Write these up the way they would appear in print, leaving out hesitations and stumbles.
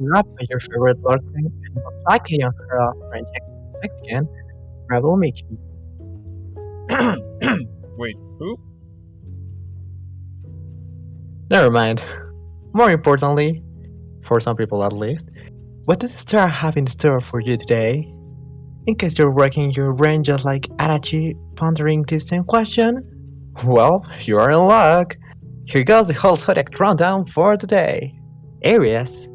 Not by your favorite lurking and most likely on her French Mexican, Rebel Mickey. Wait, who? Never mind. More importantly, for some people at least, what does the star have in store for you today? In case you're working your brain just like Adachi pondering this same question, well, you are in luck. Here goes the whole zodiac rundown for the day. Aries,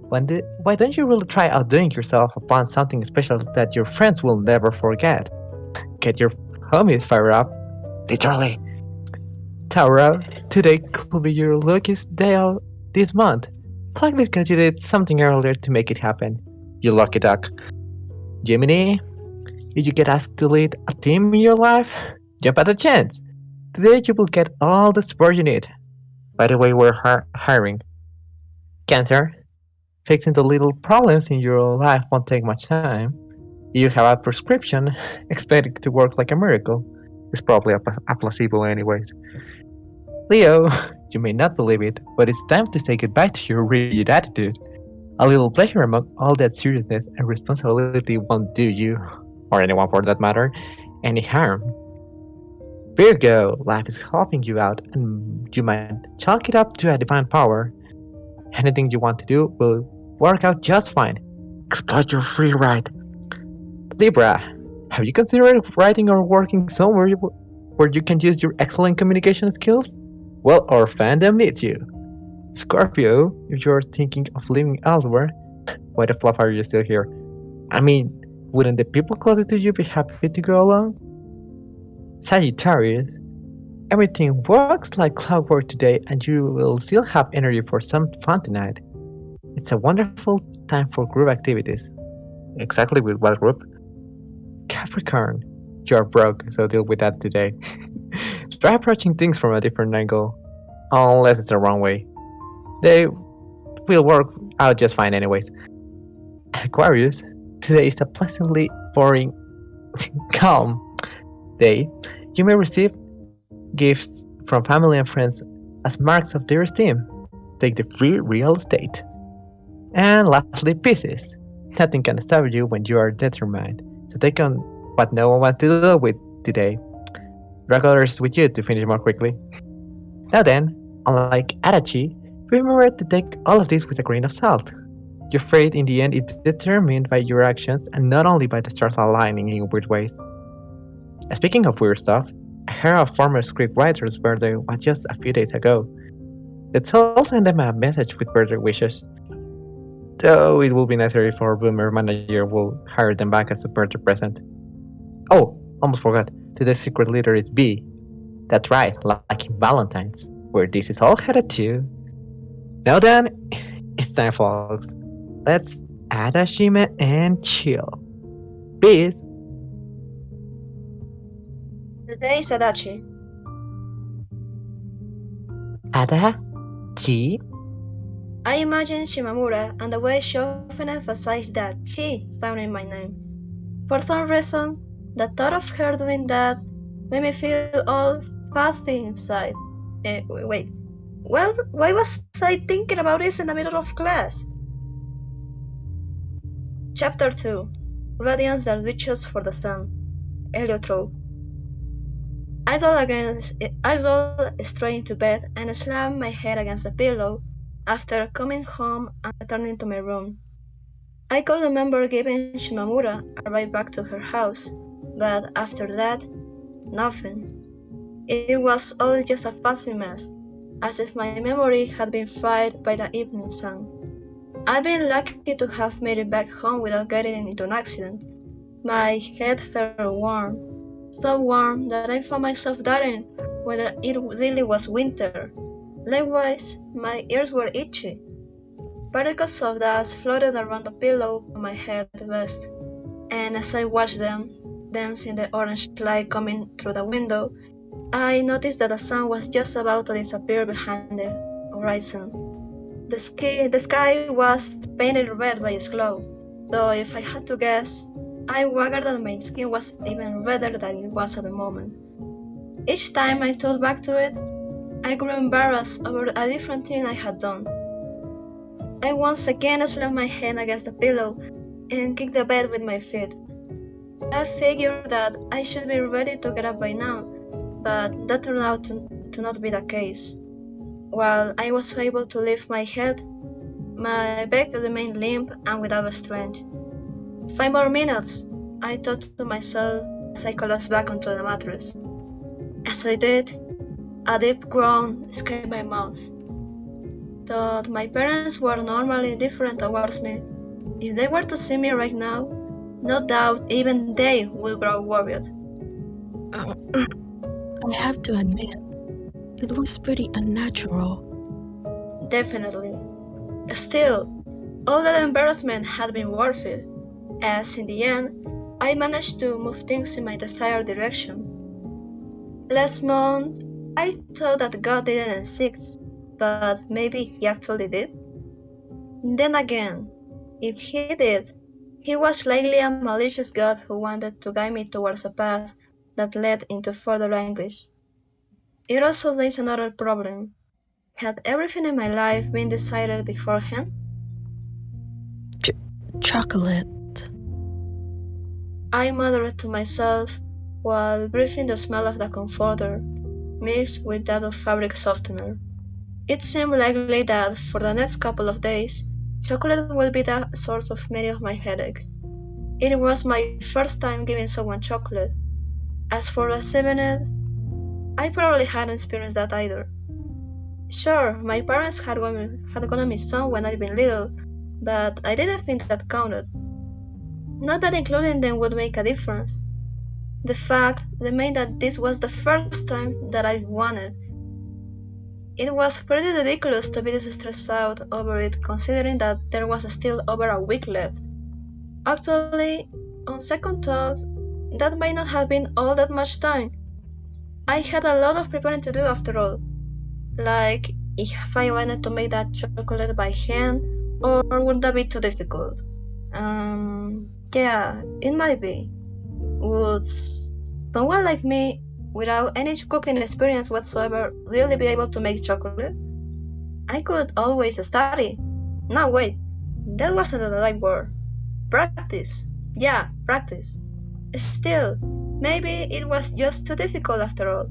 why don't you really try outdoing yourself upon something special that your friends will never forget? Get your homies fired up. Literally. Tauro, today could be your luckiest day of this month. Likely because you did something earlier to make it happen. You lucky duck. Gemini, did you get asked to lead a team in your life? Jump at the chance. Today you will get all the support you need. By the way, we're hiring. Cancer, fixing the little problems in your life won't take much time. You have a prescription, expect it to work like a miracle. It's probably a placebo anyways. Leo, you may not believe it, but it's time to say goodbye to your rigid attitude. A little pleasure among all that seriousness and responsibility won't do you, or anyone for that matter, any harm. Virgo, life is helping you out, and you might chalk it up to a divine power. Anything you want to do will work out just fine. Exploit your free ride. Libra, have you considered writing or working somewhere where you can use your excellent communication skills? Well, our fandom needs you. Scorpio, if you're thinking of living elsewhere, why the fluff are you still here? I mean, wouldn't the people closest to you be happy to go along? Sagittarius, everything works like clockwork today and you will still have energy for some fun tonight. It's a wonderful time for group activities. Exactly with what group? Capricorn, you're broke, so deal with that today. Try approaching things from a different angle, unless it's the wrong way. They will work out just fine anyways. Aquarius, today is a pleasantly boring, calm day. You may receive gifts from family and friends as marks of their esteem. Take the free real estate. And lastly, Pisces. Nothing can stop you when you are determined to take on what no one wants to deal with today. Drag others with you to finish more quickly. Now then, unlike Adachi, remember to take all of this with a grain of salt. Your fate in the end is determined by your actions and not only by the stars aligning in weird ways. Speaking of weird stuff, I heard a former script writer's birthday was just a few days ago. Let's all send them a message with birthday wishes. Though it will be nicer if our boomer manager will hire them back as a birthday present. Oh, almost forgot. Today's secret leader is B. That's right, like in Valentine's, where this is all headed to. Now then, it's time, folks. Let's add a shima and chill. Peace. Today is Adachi. Adachi? I imagine Shimamura and the way she often emphasized that she sounded my name. For some reason, the thought of her doing that made me feel all fuzzy inside. Wait, well, why was I thinking about this in the middle of class? Chapter 2 Radiance that reaches for the sun. Heliotrope. I rolled straight into bed and slammed my head against the pillow after coming home and returning to my room. I could remember giving Shimamura a ride back to her house, but after that, nothing. It was all just a fuzzy mess, as if my memory had been fried by the evening sun. I've been lucky to have made it back home without getting into an accident. My head felt warm, so warm that I found myself doubting whether it really was winter. Likewise, my ears were itchy. Particles of dust floated around the pillow on my head rest, and as I watched them dance in the orange light coming through the window, I noticed that the sun was just about to disappear behind the horizon. The sky was painted red by its glow, though if I had to guess, I wagered that my skin was even redder than it was at the moment. Each time I thought back to it, I grew embarrassed over a different thing I had done. I once again slammed my hand against the pillow and kicked the bed with my feet. I figured that I should be ready to get up by now, but that turned out to not be the case. While I was able to lift my head, my back remained limp and without strength. 5 more minutes, I thought to myself as I collapsed back onto the mattress. As I did, a deep groan escaped my mouth. Thought my parents were normally different towards me. If they were to see me right now, no doubt even they would grow worried. I have to admit, it was pretty unnatural. Definitely. Still, all that embarrassment had been worth it, as in the end, I managed to move things in my desired direction. Last month, I thought that God didn't exist, but maybe he actually did. Then again, if he did, he was likely a malicious God who wanted to guide me towards a path that led into further anguish. It also raised another problem. Had everything in my life been decided beforehand? Chocolate. I muttered to myself while breathing the smell of the comforter mixed with that of fabric softener. It seemed likely that for the next couple of days, chocolate will be the source of many of my headaches. It was my first time giving someone chocolate. As for receiving it, I probably hadn't experienced that either. Sure, my parents had gotten me some when I'd been little, but I didn't think that counted. Not that including them would make a difference. The fact remained that this was the first time that I wanted. It was pretty ridiculous to be this stressed out over it considering that there was still over a week left. Actually, on second thought, that might not have been all that much time. I had a lot of preparing to do after all. Like, if I wanted to make that chocolate by hand, or would that be too difficult? Yeah, it might be. Would someone like me, without any cooking experience whatsoever, really be able to make chocolate? I could always study. No, wait, that wasn't the right word. Practice. Yeah, practice. Still, maybe it was just too difficult after all.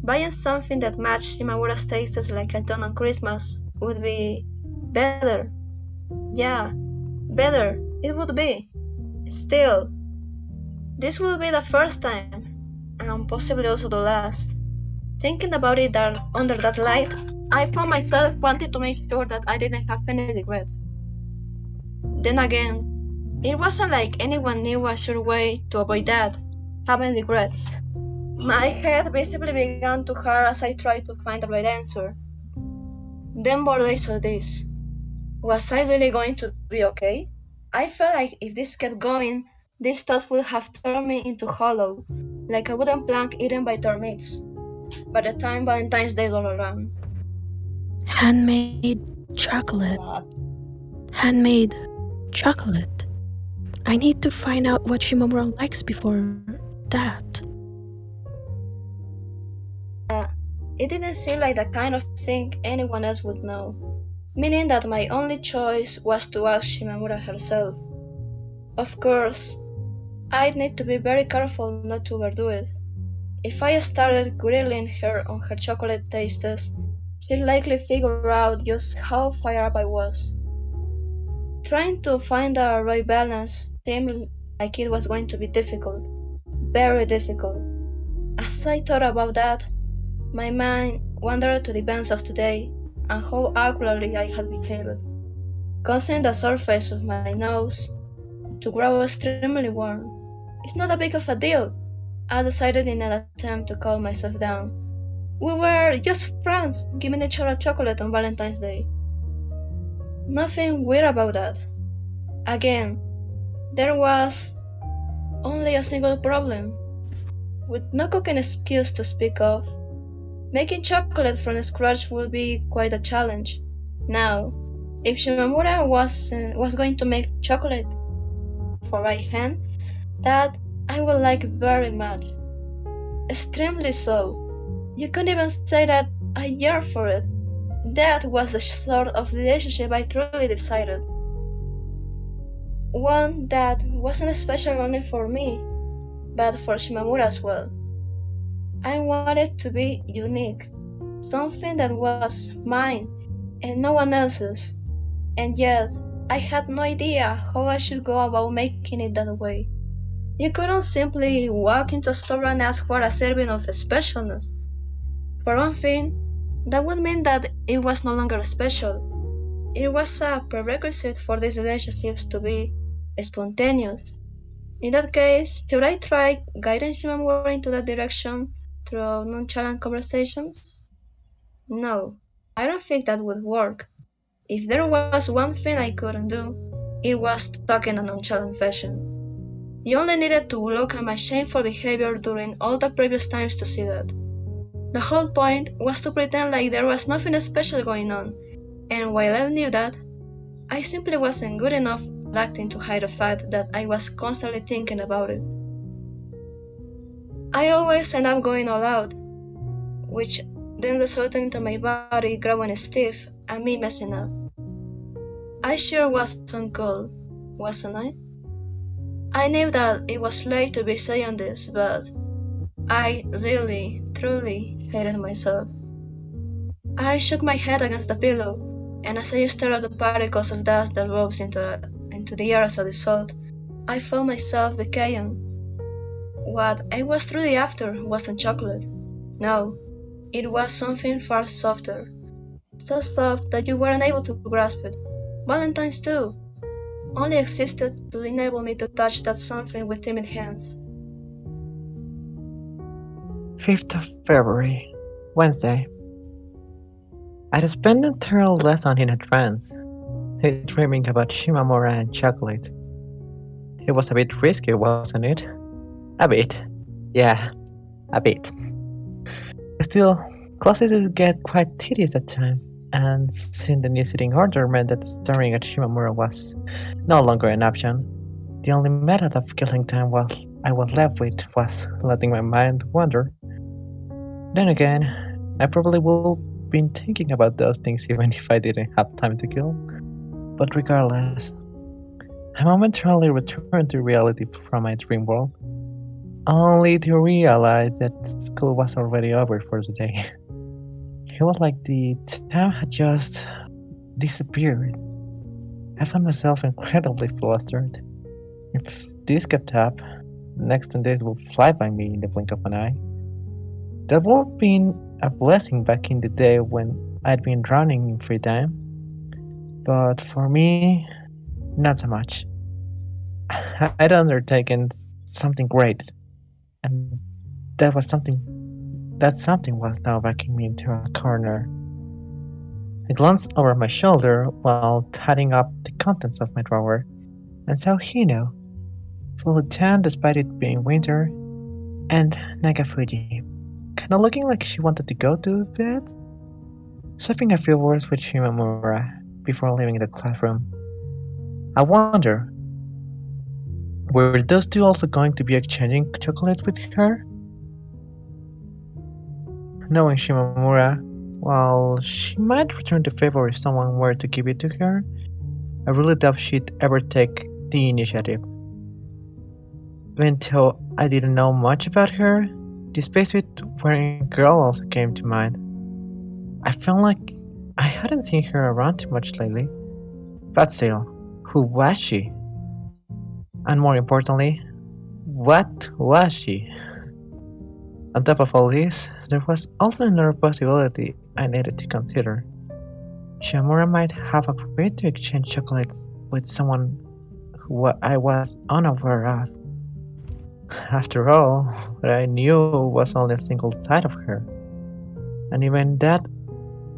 Buying something that matched Shimamura's tastes like a ton on Christmas would be better. Yeah, better. It would be. Still, this will be the first time, and possibly also the last. Thinking about it under that light, I found myself wanting to make sure that I didn't have any regrets. Then again, it wasn't like anyone knew a sure way to avoid that, having regrets. My head visibly began to hurt as I tried to find the right answer. Then more days of this. Was I really going to be okay? I felt like if this kept going, these thoughts would have turned me into hollow, like a wooden plank eaten by termites, by the time Valentine's Day rolled around. Handmade chocolate. Handmade chocolate. I need to find out what Shimamura likes before that. Yeah, it didn't seem like the kind of thing anyone else would know, meaning that my only choice was to ask Shimamura herself. Of course, I'd need to be very careful not to overdo it. If I started grilling her on her chocolate tastes, she'd likely figure out just how far up I was. Trying to find the right balance seemed like it was going to be difficult, very difficult. As I thought about that, my mind wandered to the events of today and how awkwardly I had behaved, causing the surface of my nose to grow extremely warm. It's not that big of a deal, I decided in an attempt to calm myself down. We were just friends giving each other chocolate on Valentine's Day. Nothing weird about that. Again, there was only a single problem. With no cooking skills to speak of, making chocolate from scratch would be quite a challenge. Now, if Shimamura was going to make chocolate for my hand, that I would like very much. Extremely so. You could even say that I yearn for it. That was the sort of relationship I truly desired. One that wasn't special only for me, but for Shimamura as well. I wanted to be unique, something that was mine and no one else's, and yet I had no idea how I should go about making it that way. You couldn't simply walk into a store and ask for a serving of specialness. For one thing, that would mean that it was no longer special. It was a prerequisite for these relationships to be spontaneous. In that case, should I try guiding Shimamura into that direction through nonchalant conversations? No, I don't think that would work. If there was one thing I couldn't do, it was talk in a nonchalant fashion. You only needed to look at my shameful behavior during all the previous times to see that. The whole point was to pretend like there was nothing special going on, and while I knew that, I simply wasn't good enough at acting to hide the fact that I was constantly thinking about it. I always end up going all out, which then resulted into my body growing stiff and me messing up. I sure wasn't cool, wasn't I? I knew that it was late to be saying this, but I really, truly hated myself. I shook my head against the pillow, and as I stared at the particles of dust that rose into the air as a result, I felt myself decaying. What I was truly after wasn't chocolate. No, it was something far softer. So soft that you weren't able to grasp it. Valentine's, too, only existed to enable me to touch that something with timid hands. 5th of February, Wednesday. I spent the entire lesson in a trance, dreaming about Shimamura and chocolate. It was a bit risky, wasn't it? A bit. Yeah, a bit. Still, classes get quite tedious at times, and seeing the new sitting order meant that staring at Shimamura was no longer an option. The only method of killing time I was left with was letting my mind wander. Then again, I probably would have been thinking about those things even if I didn't have time to kill. But regardless, I momentarily returned to reality from my dream world, only to realize that school was already over for the day. It was like the time had just disappeared. I found myself incredibly flustered. If this kept up, the next 10 days would fly by me in the blink of an eye. That would have been a blessing back in the day when I'd been drowning in free time, but for me, not so much. I'd undertaken something great, and that was something that something was now backing me into a corner. I glanced over my shoulder while tidying up the contents of my drawer, and saw Hino, fully tan despite it being winter, and Nagafuji, kinda looking like she wanted to go to bed. Swapping a few words with Shimamura before leaving the classroom. I wonder, were those two also going to be exchanging chocolates with her? Knowing Shimamura, while she might return the favor if someone were to give it to her, I really doubt she'd ever take the initiative. Even though I didn't know much about her, the space with wearing girl also came to mind. I felt like I hadn't seen her around too much lately. But still, who was she? And more importantly, what was she? On top of all this, there was also another possibility I needed to consider. Shamura might have agreed to exchange chocolates with someone who I was unaware of. After all, what I knew was only a single side of her, and even that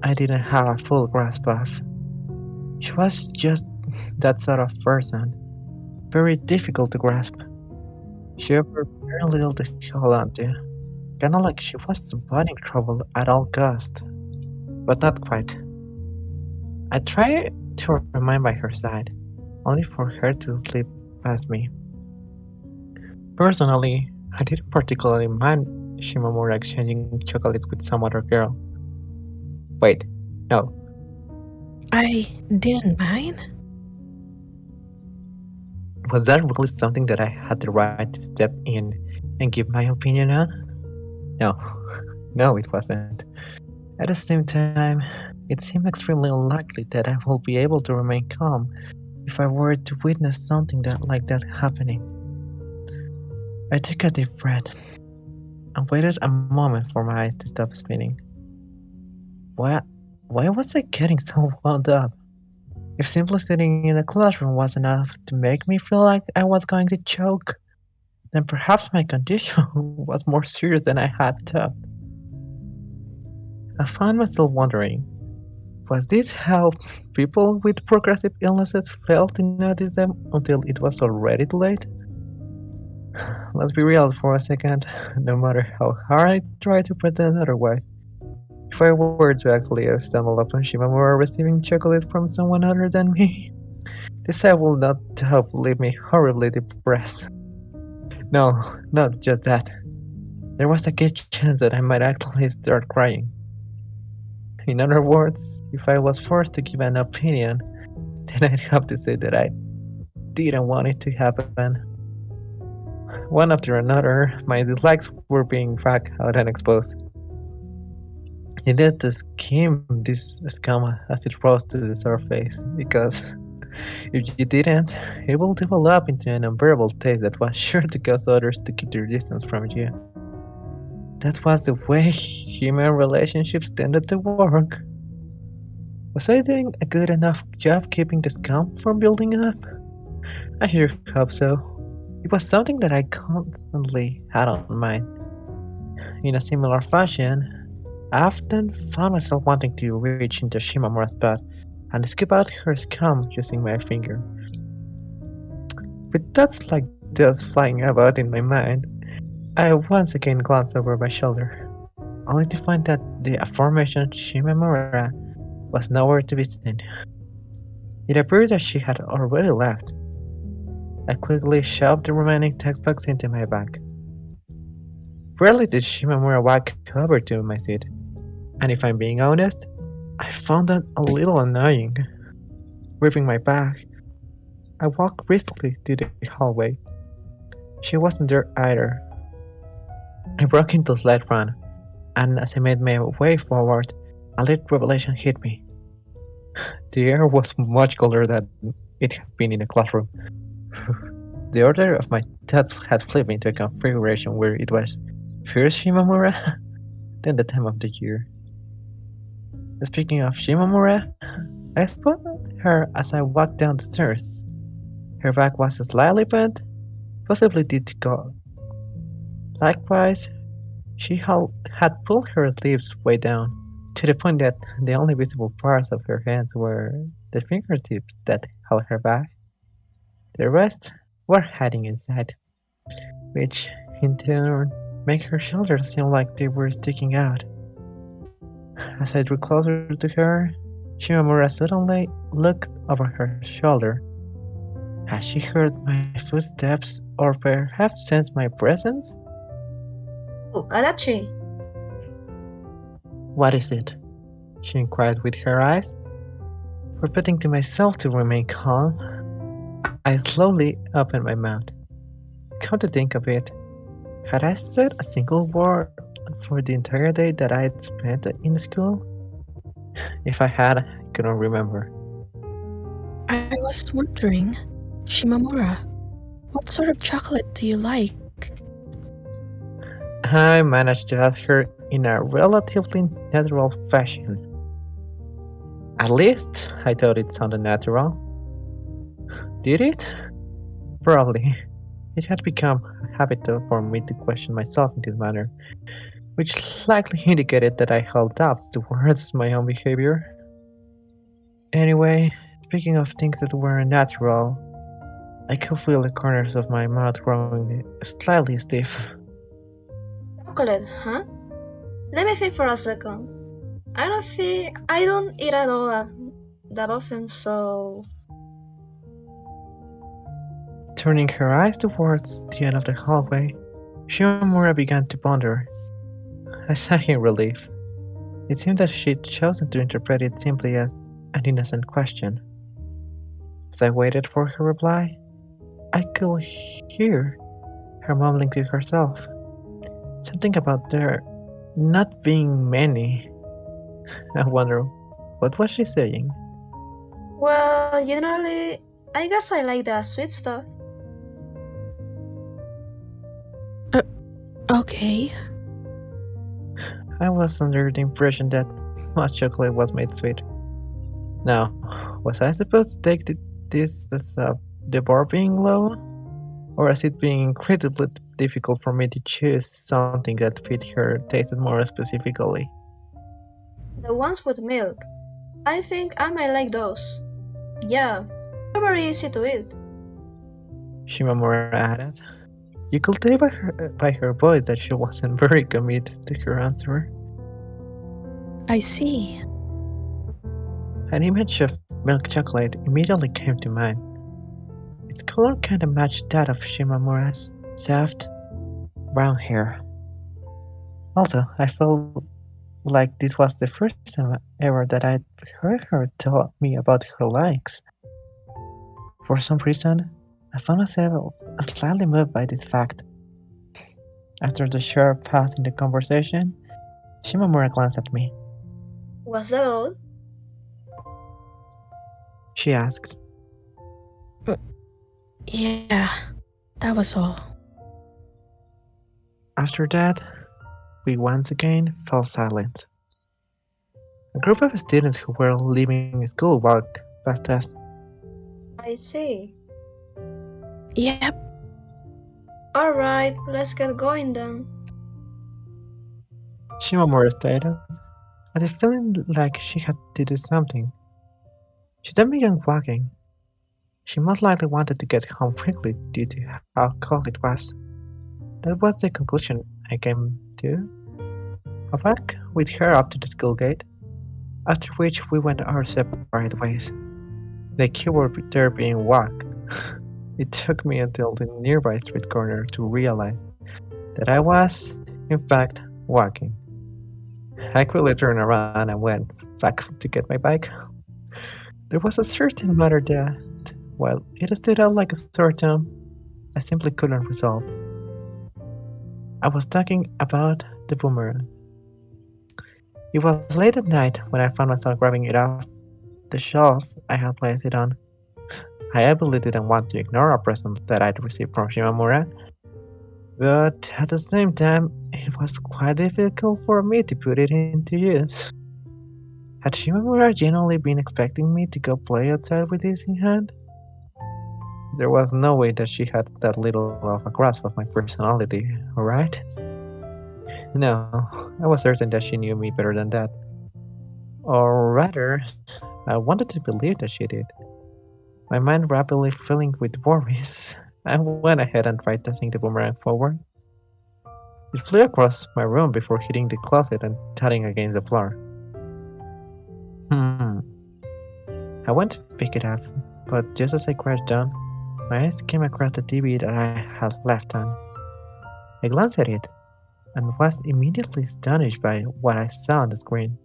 I didn't have a full grasp of. She was just that sort of person, very difficult to grasp. She offered very little to hold on to, kinda like she was avoiding trouble at all cost, but not quite. I tried to remain by her side, only for her to slip past me. Personally, I didn't particularly mind Shimamura exchanging chocolates with some other girl. Wait, No. I didn't mind. Was that really something that I had the right to step in and give my opinion on? No. No, it wasn't. At the same time, it seemed extremely unlikely that I would be able to remain calm if I were to witness something like that happening. I took a deep breath and waited a moment for my eyes to stop spinning. Why, why was I getting so wound up? If simply sitting in the classroom was enough to make me feel like I was going to choke, then perhaps my condition was more serious than I had thought. I found myself wondering, was this how people with progressive illnesses failed to notice them until it was already too late? Let's be real for a second, no matter how hard I try to pretend otherwise. If I were to actually stumble upon Shimamura receiving chocolate from someone other than me, this sight will not help leave me horribly depressed. No, not just that. There was a good chance that I might actually start crying. In other words, if I was forced to give an opinion, then I'd have to say that I didn't want it to happen. One after another, my dislikes were being dragged out and exposed. You need to skim this scum as it rose to the surface, because if you didn't, it will develop into an unbearable taste that was sure to cause others to keep their distance from you. That was the way human relationships tended to work. Was I doing a good enough job keeping the scum from building up? I sure hope so. It was something that I constantly had on mind. In a similar fashion, I often found myself wanting to reach into Shimamura's butt and scoop out her scum using my finger. With thoughts like those flying about in my mind, I once again glanced over my shoulder, only to find that the aforementioned Shimamura was nowhere to be seen. It appeared that she had already left. I quickly shoved the remaining textbooks into my bag. Rarely did Shimamura walk over to my seat, and if I'm being honest, I found that a little annoying. Gripping my bag, I walked briskly to the hallway. She wasn't there either. I broke into a slight run, and as I made my way forward, a lit revelation hit me. The air was much colder than it had been in a classroom. The order of my thoughts had flipped into a configuration where it was first Shimamura, then the time of the year. Speaking of Shimamura, I spotted her as I walked down the stairs. Her back was slightly bent, possibly due to cold. Likewise, she had pulled her sleeves way down, to the point that the only visible parts of her hands were the fingertips that held her back. The rest were hiding inside, which in turn made her shoulders seem like they were sticking out. As I drew closer to her, Shimamura suddenly looked over her shoulder. Had she heard my footsteps or perhaps sensed my presence? Oh, Adachi! What is it? She inquired with her eyes. Repeating to myself to remain calm, I slowly opened my mouth. Come to think of it, had I said a single word for the entire day that I had spent in school? If I had, I couldn't remember. I was wondering, Shimamura, what sort of chocolate do you like? I managed to ask her in a relatively natural fashion. At least, I thought it sounded natural. Did it? Probably. It had become a habit for me to question myself in this manner, which likely indicated that I held doubts towards my own behavior. Anyway, speaking of things that were natural, I could feel the corners of my mouth growing slightly stiff. Chocolate, huh? Let me think for a second. I don't eat at all that often, so Turning her eyes towards the end of the hallway, Shimamura began to ponder. I sighed in relief. It seemed that she'd chosen to interpret it simply as an innocent question. As I waited for her reply, I could hear her mumbling to herself. Something about there not being many. I wonder, what was she saying? Well, generally, I guess I like the sweet stuff. Okay. I was under the impression that hot chocolate was made sweet. Now, was I supposed to take this as the bar being low? Or as it being incredibly difficult for me to choose something that fit her tastes more specifically? The ones with milk. I think I might like those. Yeah, they're very easy to eat. Shimamura added. You could tell by her voice that she wasn't very committed to her answer. I see. An image of milk chocolate immediately came to mind. Its color kinda matched that of Shimamura's soft, brown hair. Also, I felt like this was the first time ever that I'd heard her tell me about her likes. For some reason, I found myself slightly moved by this fact. After the short pause in the conversation, Shimamura glanced at me. Was that all? She asked, Yeah, that was all. After that, we once again fell silent. A group of students who were leaving school walked past us. I see. Yep. Alright, let's get going then. Shimamura stated, as if feeling like she had to do something. She then began walking. She most likely wanted to get home quickly due to how cold it was. That was the conclusion I came to. I walked with her up to the school gate, after which we went our separate ways. The keyword there being walk. It took me until the nearby street corner to realize that I was, in fact, walking. I quickly turned around and went back to get my bike. There was a certain matter that, while it stood out like a sore thumb, I simply couldn't resolve. I was talking about the boomerang. It was late at night when I found myself grabbing it off the shelf I had placed it on. I obviously didn't want to ignore a present that I'd received from Shimamura, but at the same time, it was quite difficult for me to put it into use. Had Shimamura genuinely been expecting me to go play outside with this in hand? There was no way that she had that little of a grasp of my personality, alright? No, I was certain that she knew me better than that. Or rather, I wanted to believe that she did. My mind rapidly filling with worries, I went ahead and tried tossing the boomerang forward. It flew across my room before hitting the closet and thudding against the floor. Hmm. I went to pick it up, but just as I crouched down, my eyes came across the TV that I had left on. I glanced at it and was immediately astonished by what I saw on the screen.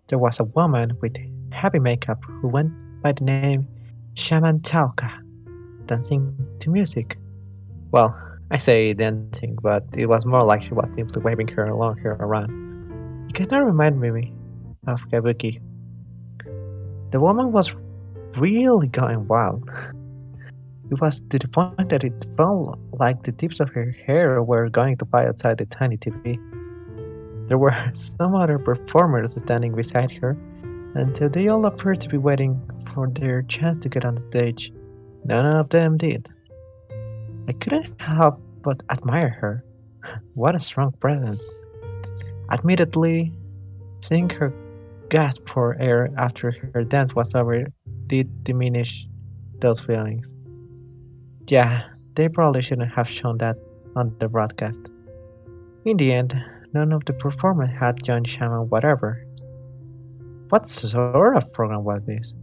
There was a woman with heavy makeup who went by the name Shaman Tauka, dancing to music. Well, I say dancing, but it was more like she was simply waving her long hair around. It kinda reminded me of Kabuki. The woman was really going wild. It was to the point that it felt like the tips of her hair were going to fly outside the tiny TV. There were some other performers standing beside her, and so they all appeared to be waiting for their chance to get on the stage. None of them did. I couldn't help but admire her. What a strong presence. Admittedly, seeing her gasp for air after her dance was over did diminish those feelings. Yeah, they probably shouldn't have shown that on the broadcast. In the end, none of the performers had joined Shaman whatever. What sort of program was this?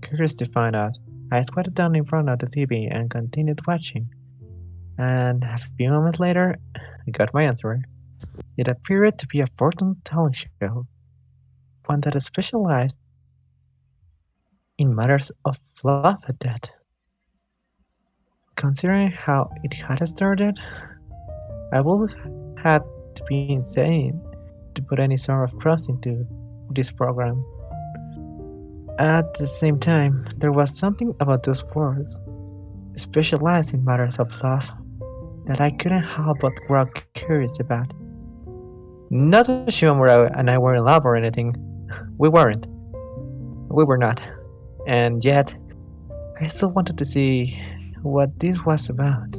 Curious to find out, I squatted down in front of the TV and continued watching. And a few moments later, I got my answer. It appeared to be a fortune-telling show, one that specialized in matters of love at that. Considering how it had started, I would have to be insane to put any sort of trust into this program. At the same time, there was something about those words, specialized in matters of love, that I couldn't help but grow curious about. Not that Shimamura and I were in love or anything. We weren't. We were not. And yet, I still wanted to see what this was about.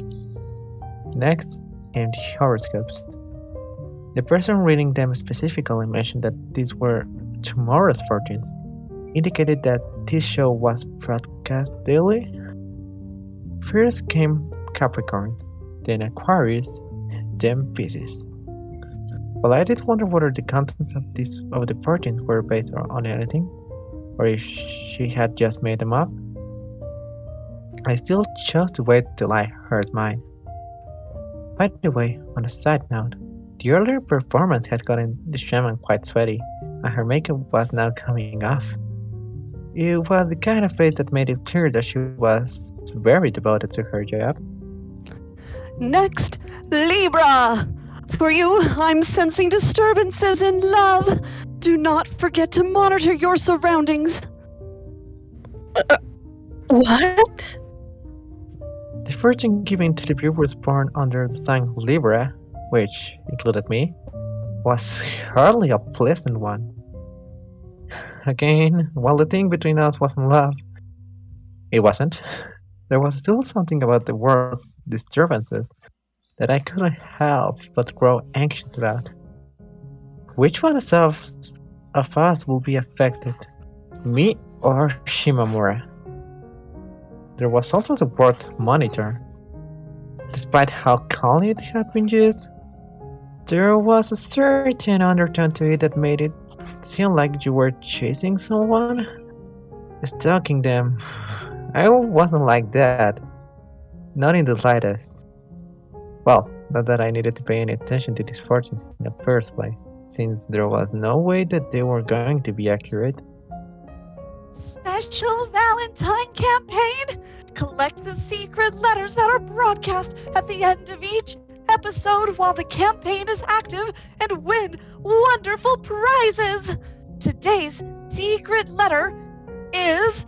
Next came the horoscopes. The person reading them specifically mentioned that these were tomorrow's fortunes, indicated that this show was broadcast daily. First came Capricorn, then Aquarius, then Pisces. Well, I did wonder whether the contents of the fortunes were based on anything, or if she had just made them up. I still chose to wait till I heard mine. By the way, on a side note, the earlier performance had gotten the shaman quite sweaty, and her makeup was now coming off. It was the kind of face that made it clear that she was very devoted to her job. Next, Libra! For you, I'm sensing disturbances in love. Do not forget to monitor your surroundings. What? The fortune given to the viewers born under the sign Libra, which included me, was hardly a pleasant one. Again, while the thing between us wasn't love, it wasn't. There was still something about the world's disturbances that I couldn't help but grow anxious about. Which one of us will be affected? Me or Shimamura? There was also the word monitor. Despite how calmly it had been used, there was a certain undertone to it that made it seem like you were chasing someone, stalking them. I wasn't like that. Not in the slightest. Well, not that I needed to pay any attention to these fortunes in the first place, since there was no way that they were going to be accurate. Special Valentine campaign! Collect the secret letters that are broadcast at the end of each episode while the campaign is active and win wonderful prizes! Today's secret letter is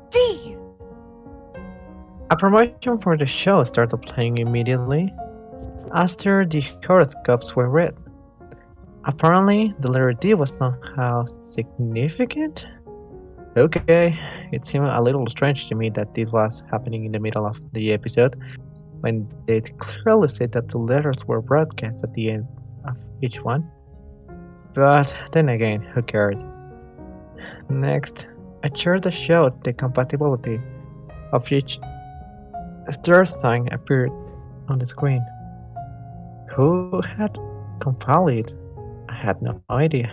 D. A promotion for the show started playing immediately after the horoscopes were read. Apparently, the letter D was somehow significant. Okay, it seemed a little strange to me that this was happening in the middle of the episode, when they clearly said that the letters were broadcast at the end of each one. But then again, who cared? Next, a chart that showed the compatibility of each star sign appeared on the screen. Who had compiled it? I had no idea.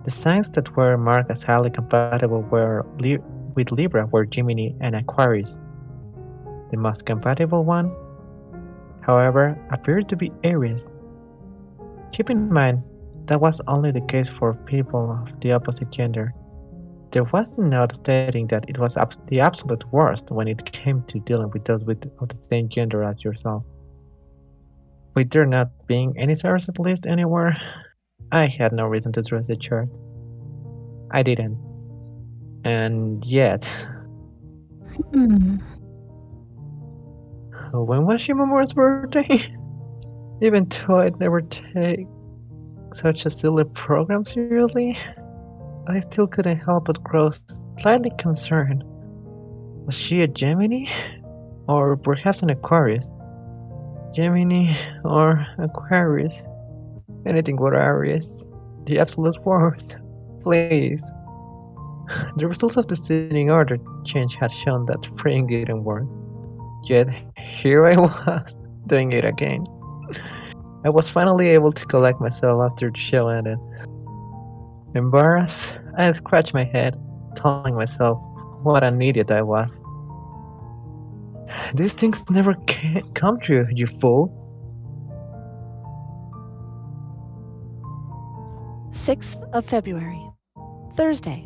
The signs that were marked as highly compatible with Libra were Gemini and Aquarius. The most compatible one, however, appeared to be Aries. Keep in mind, that was only the case for people of the opposite gender. There was a note stating that it was the absolute worst when it came to dealing with those of the same gender as yourself. With there not being any stars at least anywhere, I had no reason to trust the chart. I didn't. And yet, Hmm. when was Shimamura's birthday? Even though I'd never take such a silly program seriously, I still couldn't help but grow slightly concerned. Was she a Gemini? Or perhaps an Aquarius? Gemini or Aquarius? Anything but Aries. The absolute worst. Please. The results of the sitting order change had shown that praying didn't work. Yet, here I was, doing it again. I was finally able to collect myself after the show ended. Embarrassed, I scratched my head, telling myself what an idiot I was. These things never come true, you fool. 6th of February, Thursday.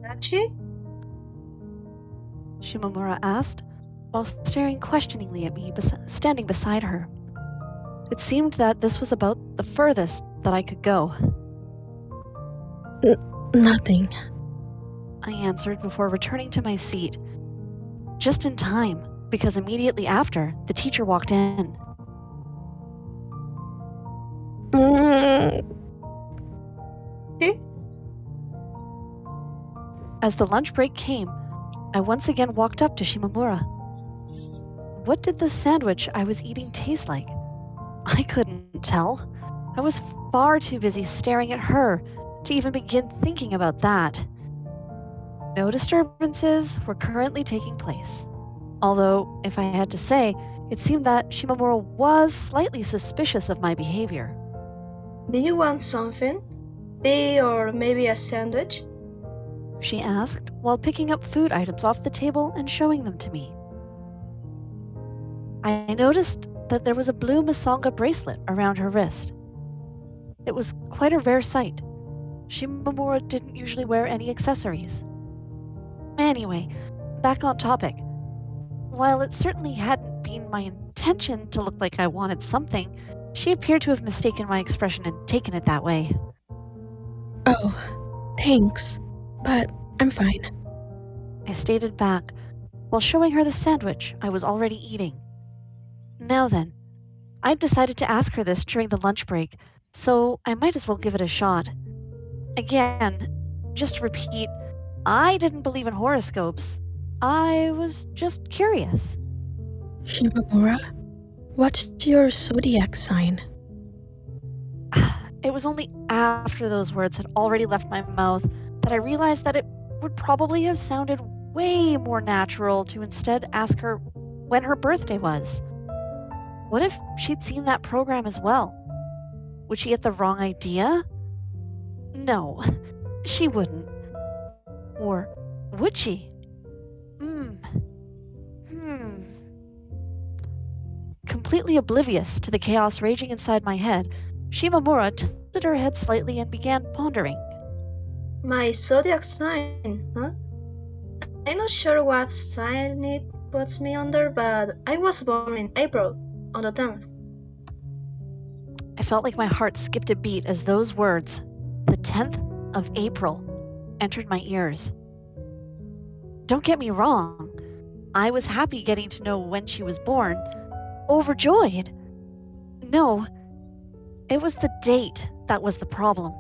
Adachi? Shimamura asked, while staring questioningly at me standing beside her. It seemed that this was about the furthest that I could go. Nothing. I answered before returning to my seat. Just in time, because immediately after, the teacher walked in. She? As the lunch break came, I once again walked up to Shimamura. What did the sandwich I was eating taste like? I couldn't tell. I was far too busy staring at her to even begin thinking about that. No disturbances were currently taking place. Although, if I had to say, it seemed that Shimamura was slightly suspicious of my behavior. Do you want something? Tea or maybe a sandwich? She asked, while picking up food items off the table and showing them to me. I noticed that there was a blue Masanga bracelet around her wrist. It was quite a rare sight. Shimamura didn't usually wear any accessories. Anyway, back on topic. While it certainly hadn't been my intention to look like I wanted something, she appeared to have mistaken my expression and taken it that way. Oh, thanks. But I'm fine. I stated back, while showing her the sandwich I was already eating. Now then, I'd decided to ask her this during the lunch break, so I might as well give it a shot. Again, just to repeat, I didn't believe in horoscopes. I was just curious. Shimamura, what's your zodiac sign? It was only after those words had already left my mouth that I realized that it would probably have sounded way more natural to instead ask her when her birthday was. What if she'd seen that program as well? Would she get the wrong idea? No, she wouldn't. Or would she? Completely oblivious to the chaos raging inside my head, Shimamura tilted her head slightly and began pondering. My zodiac sign, huh? I'm not sure what sign it puts me under, but I was born in April, on the 10th. I felt like my heart skipped a beat as those words, the 10th of April, entered my ears. Don't get me wrong, I was happy getting to know when she was born, overjoyed. No, it was the date that was the problem.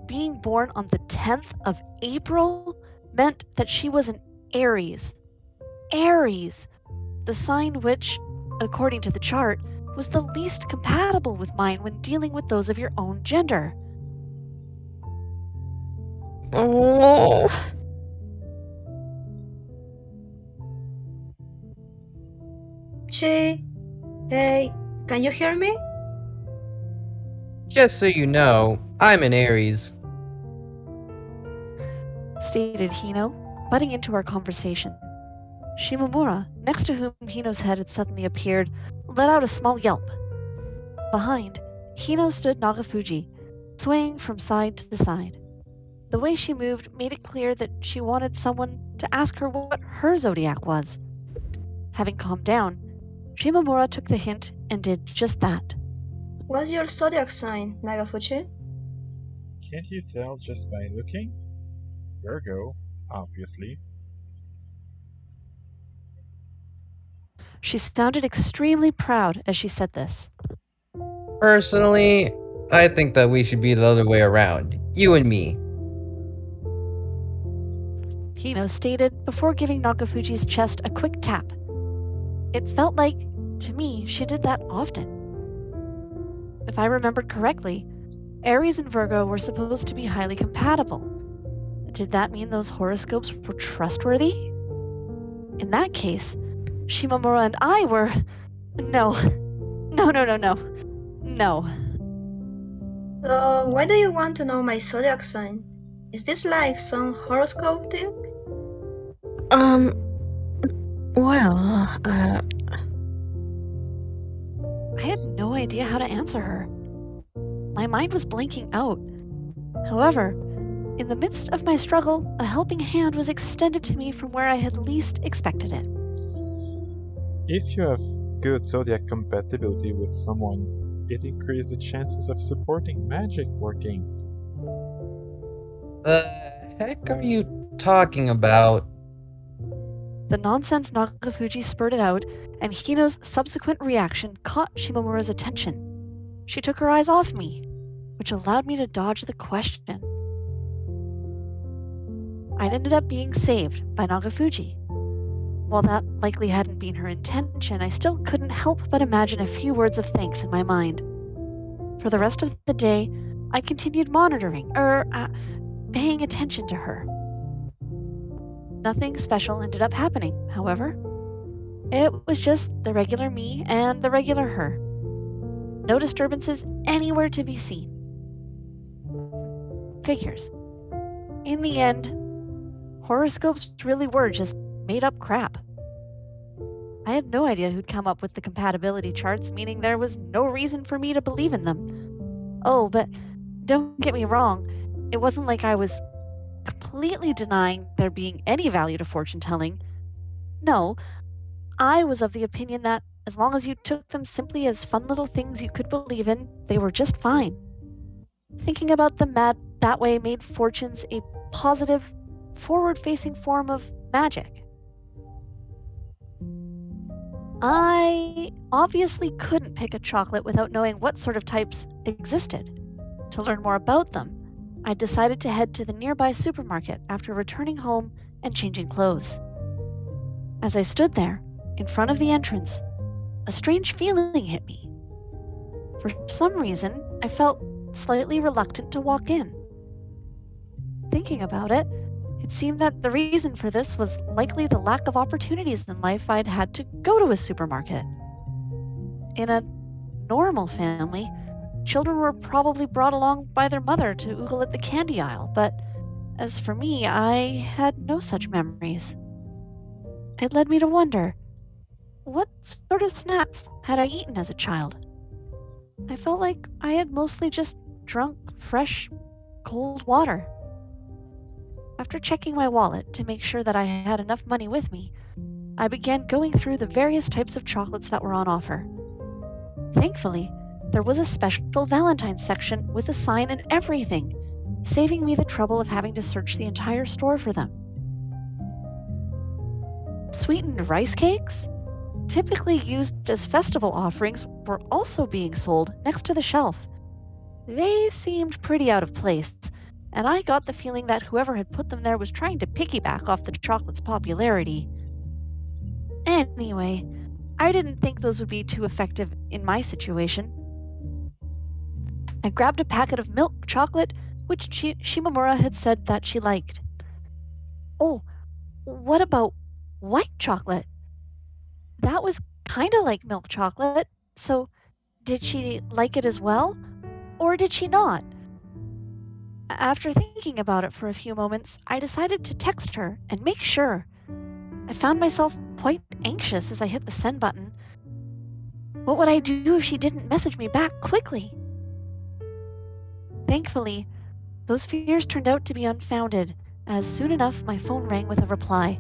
Being born on the 10th of April meant that she was an Aries. Aries, the sign which, according to the chart, was the least compatible with mine when dealing with those of your own gender. Oh. Hey, can you hear me? Just so you know, I'm an Aries. Stated Hino, butting into our conversation. Shimamura, next to whom Hino's head had suddenly appeared, let out a small yelp. Behind, Hino stood Nagafuji, swaying from side to side. The way she moved made it clear that she wanted someone to ask her what her zodiac was. Having calmed down, Shimamura took the hint and did just that. What's your zodiac sign, Nagafuji? Can't you tell just by looking? Virgo, obviously. She sounded extremely proud as she said this. Personally, I think that we should be the other way around. You and me. Hino stated before giving Nagafuji's chest a quick tap. It felt like, to me, she did that often. If I remembered correctly, Aries and Virgo were supposed to be highly compatible. Did that mean those horoscopes were trustworthy? In that case, Shimamura and I were... No. So, why do you want to know my zodiac sign? Is this like some horoscope thing? Well, had no idea how to answer her. My mind was blanking out. However, in the midst of my struggle, a helping hand was extended to me from where I had least expected it. If you have good zodiac compatibility with someone, it increases the chances of supporting magic working. The heck are you talking about? The nonsense Nagafuji spurted out, and Hino's subsequent reaction caught Shimamura's attention. She took her eyes off me, which allowed me to dodge the question. I'd ended up being saved by Nagafuji. While that likely hadn't been her intention, I still couldn't help but imagine a few words of thanks in my mind. For the rest of the day, I continued monitoring, paying attention to her. Nothing special ended up happening, however. It was just the regular me and the regular her. No disturbances anywhere to be seen. Figures. In the end, horoscopes really were just made-up crap. I had no idea who'd come up with the compatibility charts, meaning there was no reason for me to believe in them. Oh, but don't get me wrong, it wasn't like I was completely denying there being any value to fortune-telling. No, I was of the opinion that as long as you took them simply as fun little things you could believe in, they were just fine. Thinking about them that way made fortunes a positive, forward-facing form of magic. I obviously couldn't pick a chocolate without knowing what sort of types existed. To learn more about them, I decided to head to the nearby supermarket after returning home and changing clothes. As I stood there, in front of the entrance, a strange feeling hit me. For some reason, I felt slightly reluctant to walk in. Thinking about it, it seemed that the reason for this was likely the lack of opportunities in life I'd had to go to a supermarket. In a normal family, children were probably brought along by their mother to oogle at the candy aisle, but as for me, I had no such memories. It led me to wonder, what sort of snacks had I eaten as a child? I felt like I had mostly just drunk fresh, cold water. After checking my wallet to make sure that I had enough money with me, I began going through the various types of chocolates that were on offer. Thankfully, there was a special Valentine's section with a sign and everything, saving me the trouble of having to search the entire store for them. Sweetened rice cakes, typically used as festival offerings, were also being sold next to the shelf. They seemed pretty out of place, and I got the feeling that whoever had put them there was trying to piggyback off the chocolate's popularity. Anyway, I didn't think those would be too effective in my situation. I grabbed a packet of milk chocolate, which Shimamura had said that she liked. Oh, what about white chocolate? That was kinda like milk chocolate, so did she like it as well? Or did she not? After thinking about it for a few moments, I decided to text her and make sure. I found myself quite anxious as I hit the send button. What would I do if she didn't message me back quickly? Thankfully, those fears turned out to be unfounded, as soon enough my phone rang with a reply.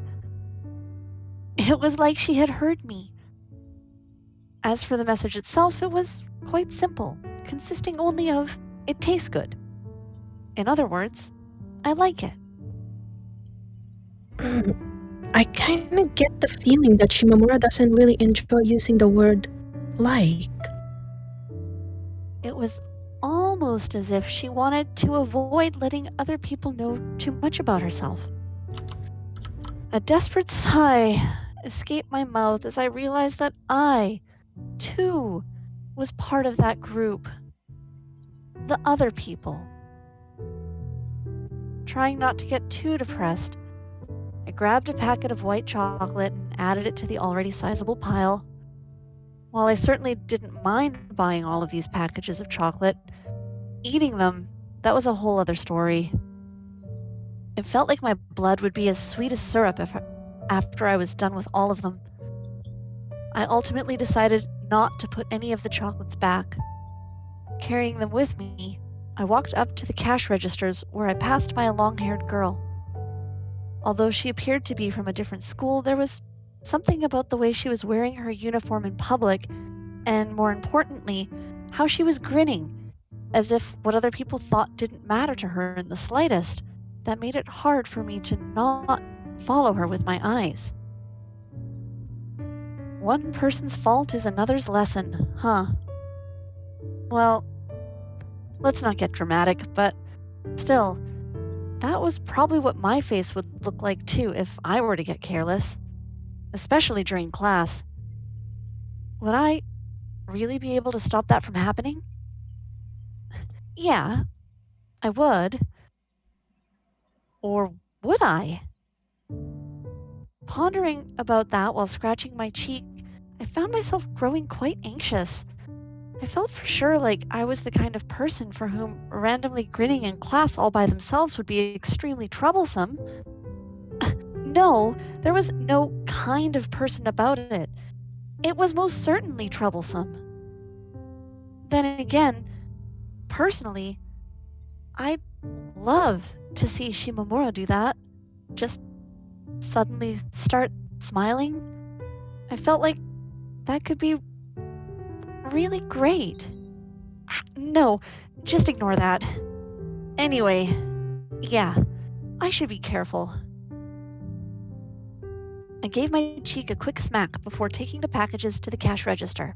It was like she had heard me. As for the message itself, it was quite simple, consisting only of, "It tastes good." In other words, I like it. I kinda get the feeling that Shimamura doesn't really enjoy using the word like. It was almost as if she wanted to avoid letting other people know too much about herself. A desperate sigh escaped my mouth as I realized that I, too, was part of that group. The other people. Trying not to get too depressed, I grabbed a packet of white chocolate and added it to the already sizable pile. While I certainly didn't mind buying all of these packages of chocolate, eating them, that was a whole other story. It felt like my blood would be as sweet as syrup after I was done with all of them. I ultimately decided not to put any of the chocolates back. Carrying them with me, I walked up to the cash registers where I passed by a long-haired girl. Although she appeared to be from a different school, there was something about the way she was wearing her uniform in public, and more importantly, how she was grinning, as if what other people thought didn't matter to her in the slightest, that made it hard for me to not follow her with my eyes. One person's fault is another's lesson, huh? Well, let's not get dramatic, but still, that was probably what my face would look like too if I were to get careless, especially during class. Would I really be able to stop that from happening? Yeah, I would. Or would I? Pondering about that while scratching my cheek, I found myself growing quite anxious. I felt for sure like I was the kind of person for whom randomly grinning in class all by themselves would be extremely troublesome. No, there was no kind of person about it. It was most certainly troublesome. Then again, personally, I'd love to see Shimamura do that. Just suddenly start smiling. I felt like that could be really great. No, just ignore that. Anyway, yeah, I should be careful. I gave my cheek a quick smack before taking the packages to the cash register.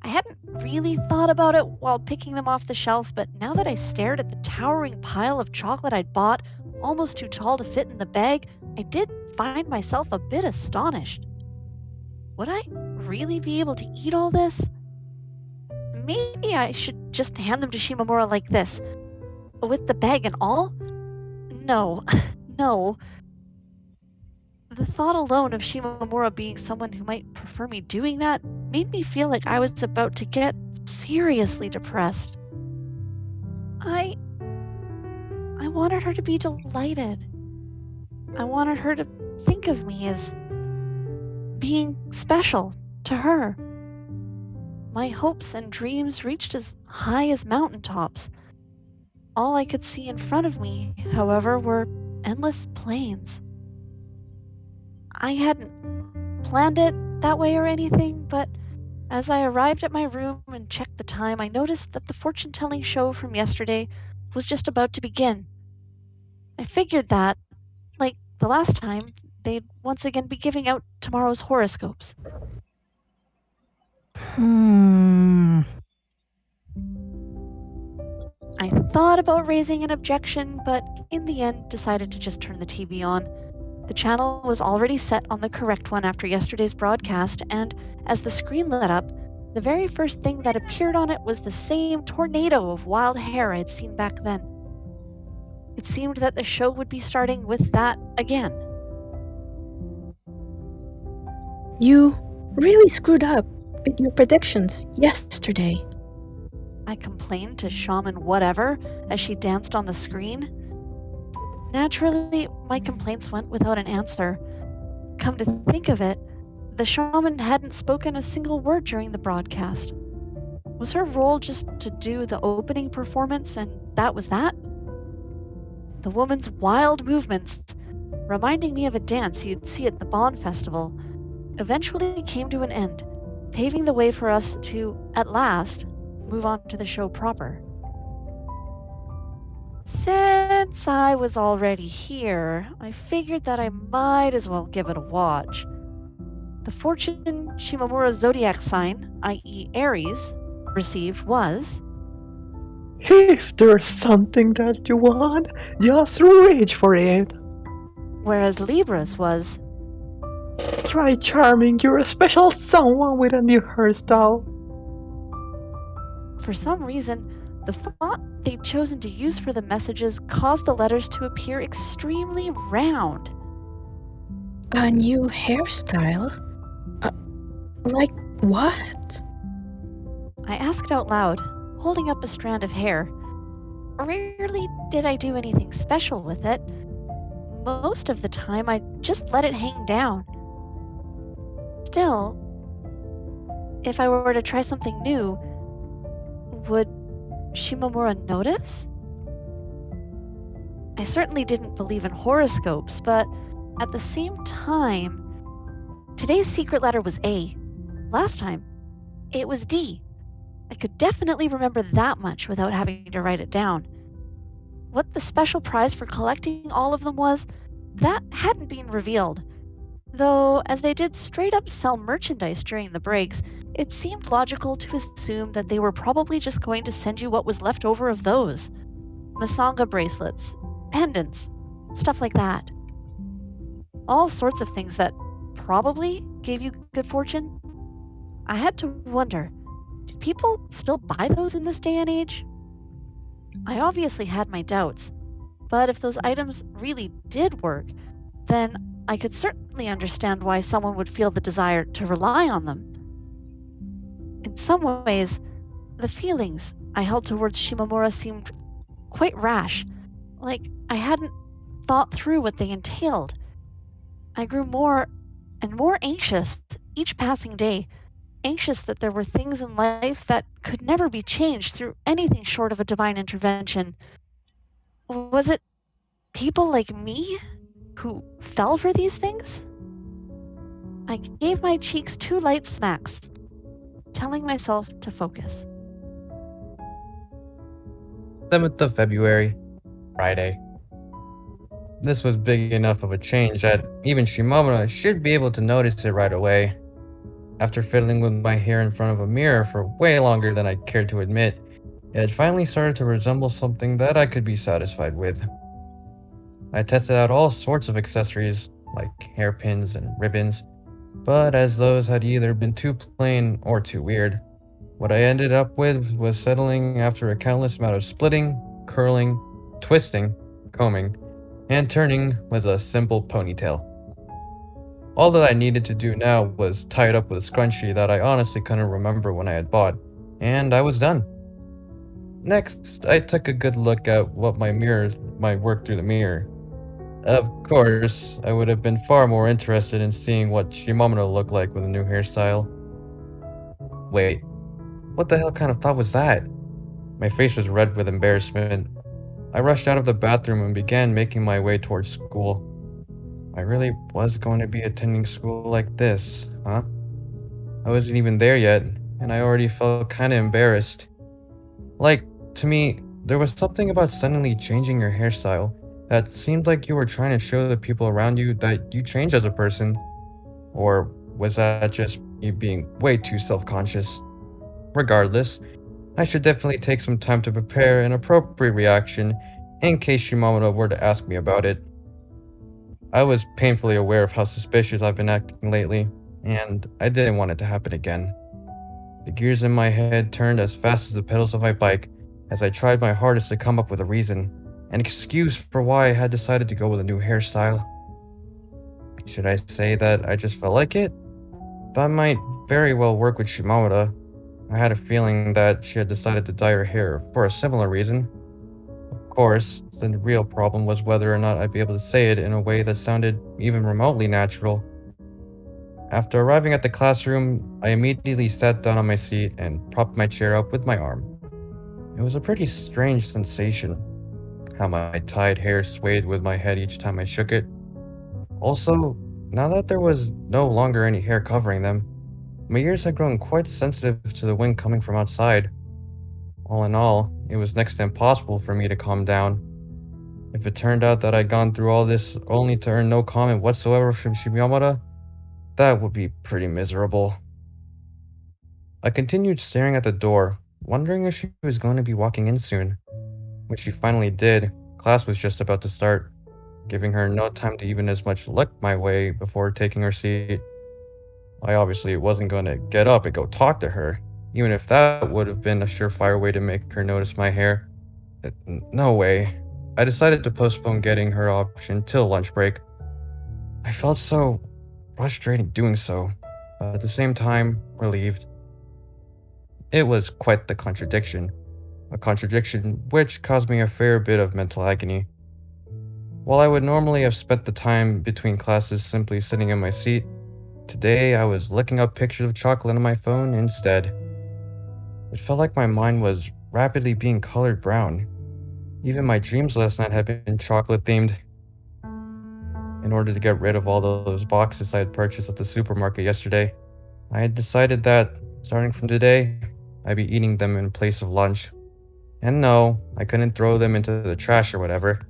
I hadn't really thought about it while picking them off the shelf, but now that I stared at the towering pile of chocolate I'd bought, almost too tall to fit in the bag, I did find myself a bit astonished. Would I really be able to eat all this? Maybe I should just hand them to Shimamura like this, with the bag and all? No, no. The thought alone of Shimamura being someone who might prefer me doing that made me feel like I was about to get seriously depressed. I wanted her to be delighted. I wanted her to think of me as being special to her. My hopes and dreams reached as high as mountaintops. All I could see in front of me, however, were endless plains. I hadn't planned it that way or anything, but as I arrived at my room and checked the time, I noticed that the fortune-telling show from yesterday was just about to begin. I figured that, like the last time, they'd once again be giving out tomorrow's horoscopes. I thought about raising an objection, but in the end decided to just turn the TV on. The channel was already set on the correct one after yesterday's broadcast, and as the screen lit up, the very first thing that appeared on it was the same tornado of wild hair I'd seen back then. It seemed that the show would be starting with that again. You really screwed up with your predictions yesterday. I complained to Shaman Whatever as she danced on the screen. Naturally, my complaints went without an answer. Come to think of it, the shaman hadn't spoken a single word during the broadcast. Was her role just to do the opening performance and that was that? The woman's wild movements, reminding me of a dance you'd see at the Bon Festival, eventually came to an end, paving the way for us to, at last, move on to the show proper. Since I was already here, I figured that I might as well give it a watch. The fortune Shimamura zodiac sign, i.e. Aries, received was... If there's something that you want, just reach for it. Whereas Libra's was... Try charming your special someone with a new hairstyle. For some reason, the font they'd chosen to use for the messages caused the letters to appear extremely round. A new hairstyle? Like what? I asked out loud, holding up a strand of hair. Rarely did I do anything special with it. Most of the time, I just let it hang down. Still, If I were to try something new, would Shimamura notice? I certainly didn't believe in horoscopes, but at the same time, today's secret letter was A. Last time, it was D. I could definitely remember that much without having to write it down. What the special prize for collecting all of them was, that hadn't been revealed. Though, as they did straight up sell merchandise during the breaks, it seemed logical to assume that they were probably just going to send you what was left over of those. Masanga bracelets, pendants, stuff like that. All sorts of things that probably gave you good fortune. I had to wonder, did people still buy those in this day and age? I obviously had my doubts, but if those items really did work, then I could certainly understand why someone would feel the desire to rely on them. In some ways, the feelings I held towards Shimamura seemed quite rash, like I hadn't thought through what they entailed. I grew more and more anxious each passing day, anxious that there were things in life that could never be changed through anything short of a divine intervention. Was it people like me who fell for these things? I gave my cheeks 2 light smacks, telling myself to focus. 7th of February, Friday. This was big enough of a change that even Shimamura should be able to notice it right away. After fiddling with my hair in front of a mirror for way longer than I cared to admit, it had finally started to resemble something that I could be satisfied with. I tested out all sorts of accessories, like hairpins and ribbons, but as those had either been too plain or too weird, what I ended up with was settling after a countless amount of splitting, curling, twisting, combing, and turning was a simple ponytail. All that I needed to do now was tie it up with a scrunchie that I honestly couldn't remember when I had bought, and I was done. Next, I took a good look at what my work through the mirror. Of course, I would have been far more interested in seeing what Shimamura looked like with a new hairstyle. Wait, what the hell kind of thought was that? My face was red with embarrassment. I rushed out of the bathroom and began making my way towards school. I really was going to be attending school like this, huh? I wasn't even there yet, and I already felt kinda embarrassed. Like, to me, there was something about suddenly changing your hairstyle that seemed like you were trying to show the people around you that you changed as a person. Or was that just me being way too self-conscious? Regardless, I should definitely take some time to prepare an appropriate reaction in case Shimamura were to ask me about it. I was painfully aware of how suspicious I've been acting lately, and I didn't want it to happen again. The gears in my head turned as fast as the pedals of my bike as I tried my hardest to come up with a reason, an excuse for why I had decided to go with a new hairstyle. Should I say that I just felt like it? That might very well work with Shimamura. I had a feeling that she had decided to dye her hair for a similar reason. Of course, the real problem was whether or not I'd be able to say it in a way that sounded even remotely natural. After arriving at the classroom, I immediately sat down on my seat and propped my chair up with my arm. It was a pretty strange sensation, how my tied hair swayed with my head each time I shook it. Also, now that there was no longer any hair covering them, my ears had grown quite sensitive to the wind coming from outside. All in all, it was next to impossible for me to calm down. If it turned out that I'd gone through all this only to earn no comment whatsoever from Shimamura, that would be pretty miserable. I continued staring at the door, wondering if she was going to be walking in soon. When she finally did, class was just about to start, giving her no time to even as much look my way before taking her seat. I obviously wasn't going to get up and go talk to her, even if that would have been a surefire way to make her notice my hair. No way. I decided to postpone getting her option till lunch break. I felt so frustrated doing so, but at the same time, relieved. It was quite the contradiction, a contradiction which caused me a fair bit of mental agony. While I would normally have spent the time between classes simply sitting in my seat, today I was looking up pictures of chocolate on my phone instead. It felt like my mind was rapidly being colored brown. Even my dreams last night had been chocolate themed. In order to get rid of all those boxes I had purchased at the supermarket yesterday, I had decided that, starting from today, I'd be eating them in place of lunch. And no, I couldn't throw them into the trash or whatever.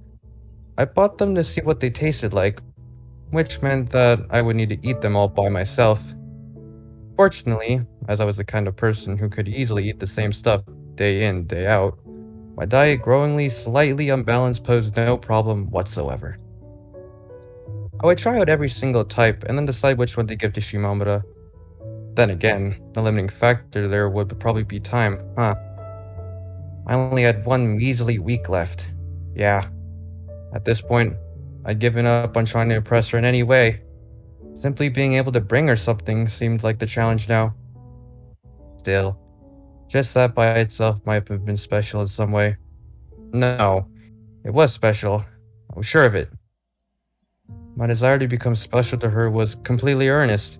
I bought them to see what they tasted like, which meant that I would need to eat them all by myself. Fortunately, as I was the kind of person who could easily eat the same stuff day in, day out, my diet growingly slightly unbalanced posed no problem whatsoever. I would try out every single type and then decide which one to give to Shimamura. Then again, the limiting factor there would probably be time, huh? I only had one measly week left. Yeah, at this point, I'd given up on trying to impress her in any way. Simply being able to bring her something seemed like the challenge now. Still, just that by itself might have been special in some way. No, it was special. I was sure of it. My desire to become special to her was completely earnest.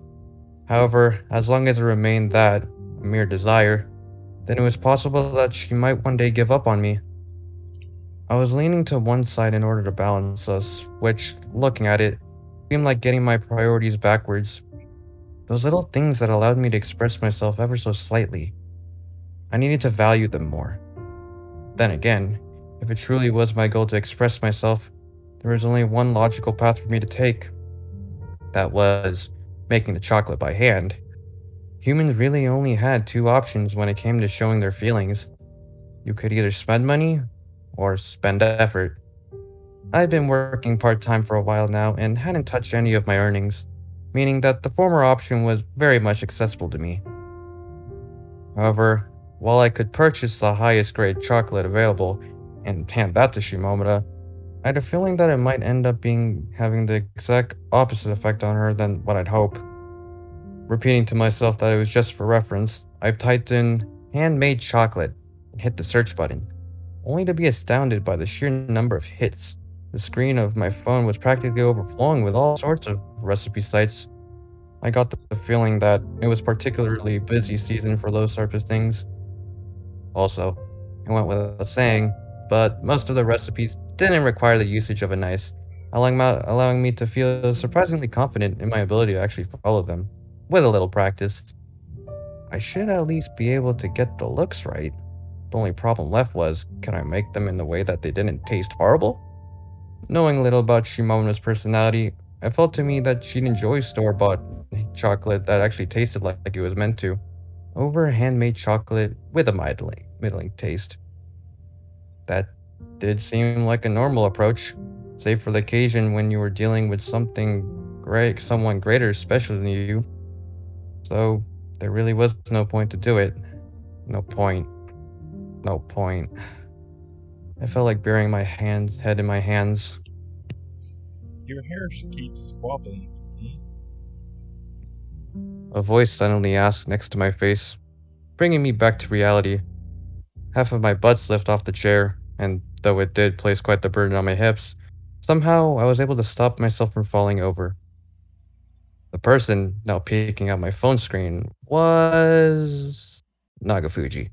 However, as long as it remained that, a mere desire, then it was possible that she might one day give up on me. I was leaning to one side in order to balance us, which, looking at it, seemed like getting my priorities backwards. Those little things that allowed me to express myself ever so slightly. I needed to value them more. Then again, if it truly was my goal to express myself, there was only one logical path for me to take. That was making the chocolate by hand. Humans really only had two options when it came to showing their feelings. You could either spend money or spend effort. I'd been working part time for a while now and hadn't touched any of my earnings, meaning that the former option was very much accessible to me. However, while I could purchase the highest grade chocolate available and hand that to Shimamura, I had a feeling that it might end up being having the exact opposite effect on her than what I'd hoped. Repeating to myself that it was just for reference, I typed in handmade chocolate and hit the search button, only to be astounded by the sheer number of hits. The screen of my phone was practically overflowing with all sorts of recipe sites. I got the feeling that it was particularly busy season for those sorts of things. Also, it went without saying, but most of the recipes didn't require the usage of a knife, allowing me to feel surprisingly confident in my ability to actually follow them, with a little practice. I should at least be able to get the looks right. The only problem left was, can I make them in the way that they didn't taste horrible? Knowing little about Shimamura's personality, it felt to me that she'd enjoy store-bought chocolate that actually tasted like it was meant to, over handmade chocolate with a middling taste. That did seem like a normal approach, save for the occasion when you were dealing with someone greater, special than you. So there really was no point to do it. No point. No point. I felt like burying my head in my hands. Your hair keeps wobbling. Hmm? A voice suddenly asked next to my face, bringing me back to reality. Half of my butt slipped off the chair, and though it did place quite the burden on my hips, somehow I was able to stop myself from falling over. The person now peeking at my phone screen was Nagafuji.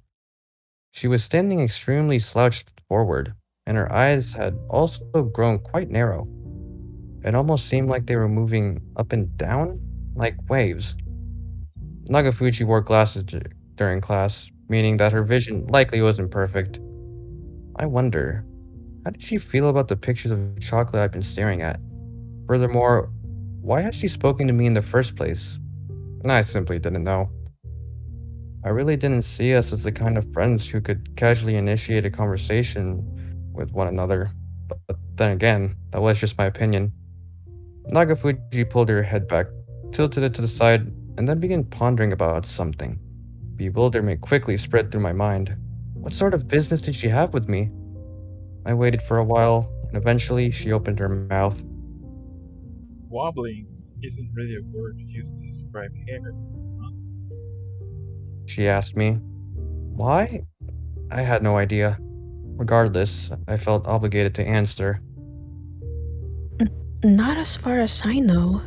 She was standing extremely slouched forward, and her eyes had also grown quite narrow. It almost seemed like they were moving up and down, like waves. Nagafuji wore glasses during class, meaning that her vision likely wasn't perfect. I wonder, how did she feel about the pictures of chocolate I've been staring at? Furthermore, why had she spoken to me in the first place? I simply didn't know. I really didn't see us as the kind of friends who could casually initiate a conversation with one another. But then again, that was just my opinion. Nagafuji pulled her head back, tilted it to the side, and then began pondering about something. Bewilderment quickly spread through my mind. What sort of business did she have with me? I waited for a while, and eventually she opened her mouth. Wobbling isn't really a word used to describe hair. Huh? She asked me. Why? I had no idea. Regardless, I felt obligated to answer. Not as far as I know.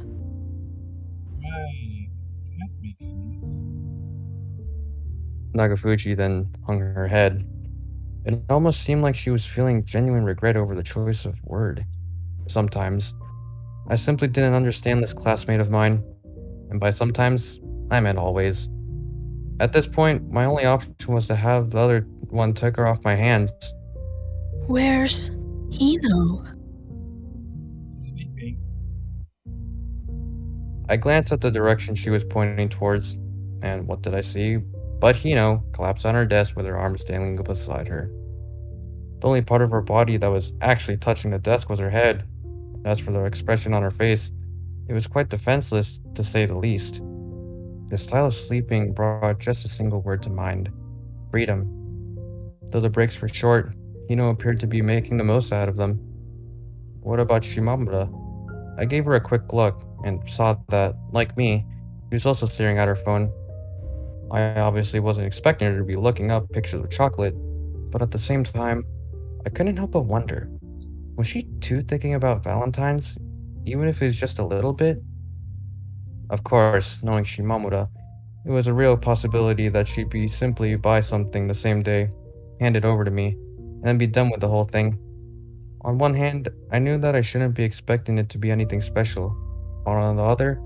Nagafuji then hung her head. It almost seemed like she was feeling genuine regret over the choice of word. Sometimes, I simply didn't understand this classmate of mine, and by sometimes, I meant always. At this point, my only option was to have the other one take her off my hands. Where's Hino? Sleeping. I glanced at the direction she was pointing towards, and what did I see? But Hino collapsed on her desk with her arms dangling beside her. The only part of her body that was actually touching the desk was her head. As for the expression on her face, it was quite defenseless, to say the least. The style of sleeping brought just a single word to mind: freedom. Though the breaks were short, Hino appeared to be making the most out of them. What about Shimamura? I gave her a quick look and saw that, like me, she was also staring at her phone. I obviously wasn't expecting her to be looking up pictures of chocolate, but at the same time, I couldn't help but wonder, was she too thinking about Valentine's, even if it was just a little bit? Of course, knowing Shimamura, it was a real possibility that she'd be simply buy something the same day, hand it over to me, and then be done with the whole thing. On one hand, I knew that I shouldn't be expecting it to be anything special. On the other,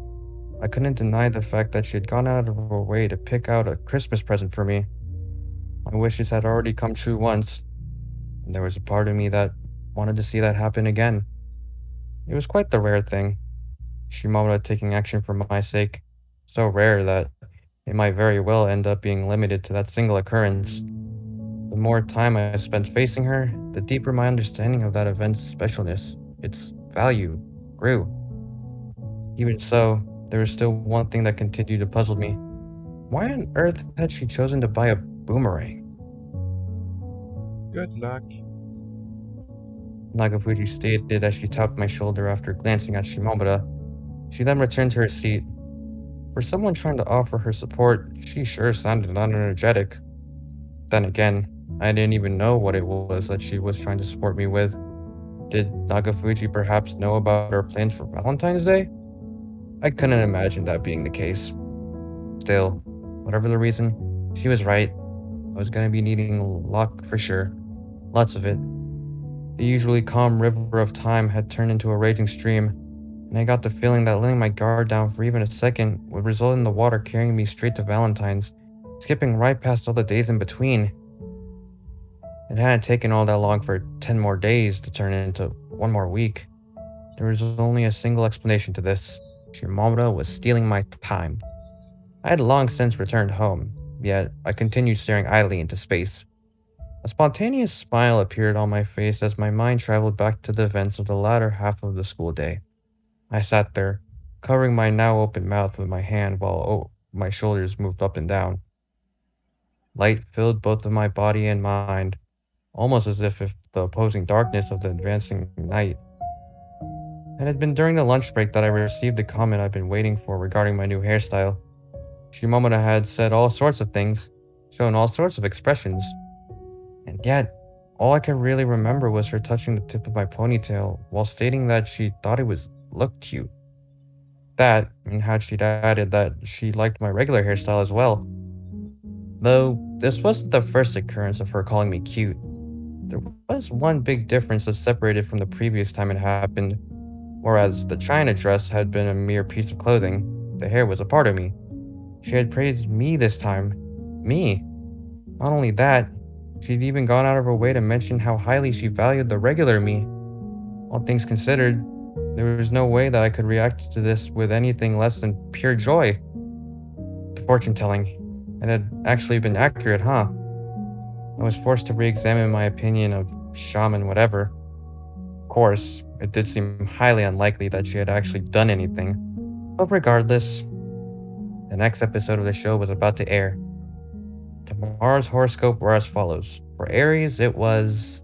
I couldn't deny the fact that she had gone out of her way to pick out a Christmas present for me. My wishes had already come true once, and there was a part of me that wanted to see that happen again. It was quite the rare thing, Shimamura taking action for my sake. So rare that it might very well end up being limited to that single occurrence. The more time I spent facing her, the deeper my understanding of that event's specialness, its value, grew. Even so, there was still one thing that continued to puzzle me. Why on earth had she chosen to buy a boomerang? Good luck. Nagafuji stated as she tapped my shoulder after glancing at Shimamura. She then returned to her seat. For someone trying to offer her support, she sure sounded unenergetic. Then again, I didn't even know what it was that she was trying to support me with. Did Nagafuji perhaps know about our plans for Valentine's Day? I couldn't imagine that being the case. Still, whatever the reason, she was right. I was gonna be needing luck for sure. Lots of it. The usually calm river of time had turned into a raging stream, and I got the feeling that letting my guard down for even a second would result in the water carrying me straight to Valentine's, skipping right past all the days in between. It hadn't taken all that long for 10 more days to turn into one more week. There was only a single explanation to this. Shimamura was stealing my time. I had long since returned home, yet I continued staring idly into space. A spontaneous smile appeared on my face as my mind traveled back to the events of the latter half of the school day. I sat there, covering my now open mouth with my hand while my shoulders moved up and down. Light filled both of my body and mind, almost as if the opposing darkness of the advancing night. It had been during the lunch break that I received the comment I'd been waiting for regarding my new hairstyle. Shimamura had said all sorts of things, shown all sorts of expressions, and yet, all I could really remember was her touching the tip of my ponytail while stating that she thought it was looked cute. That, and how she'd added that she liked my regular hairstyle as well. Though this wasn't the first occurrence of her calling me cute. There was one big difference that separated from the previous time it happened. Whereas the china dress had been a mere piece of clothing, the hair was a part of me. She had praised me this time. Me. Not only that, she'd even gone out of her way to mention how highly she valued the regular me. All things considered, there was no way that I could react to this with anything less than pure joy. The fortune telling. It had actually been accurate, huh? I was forced to re examine my opinion of shaman whatever. Of course, it did seem highly unlikely that she had actually done anything. But regardless, the next episode of the show was about to air. Tomorrow's horoscope were as follows. For Aries, it was.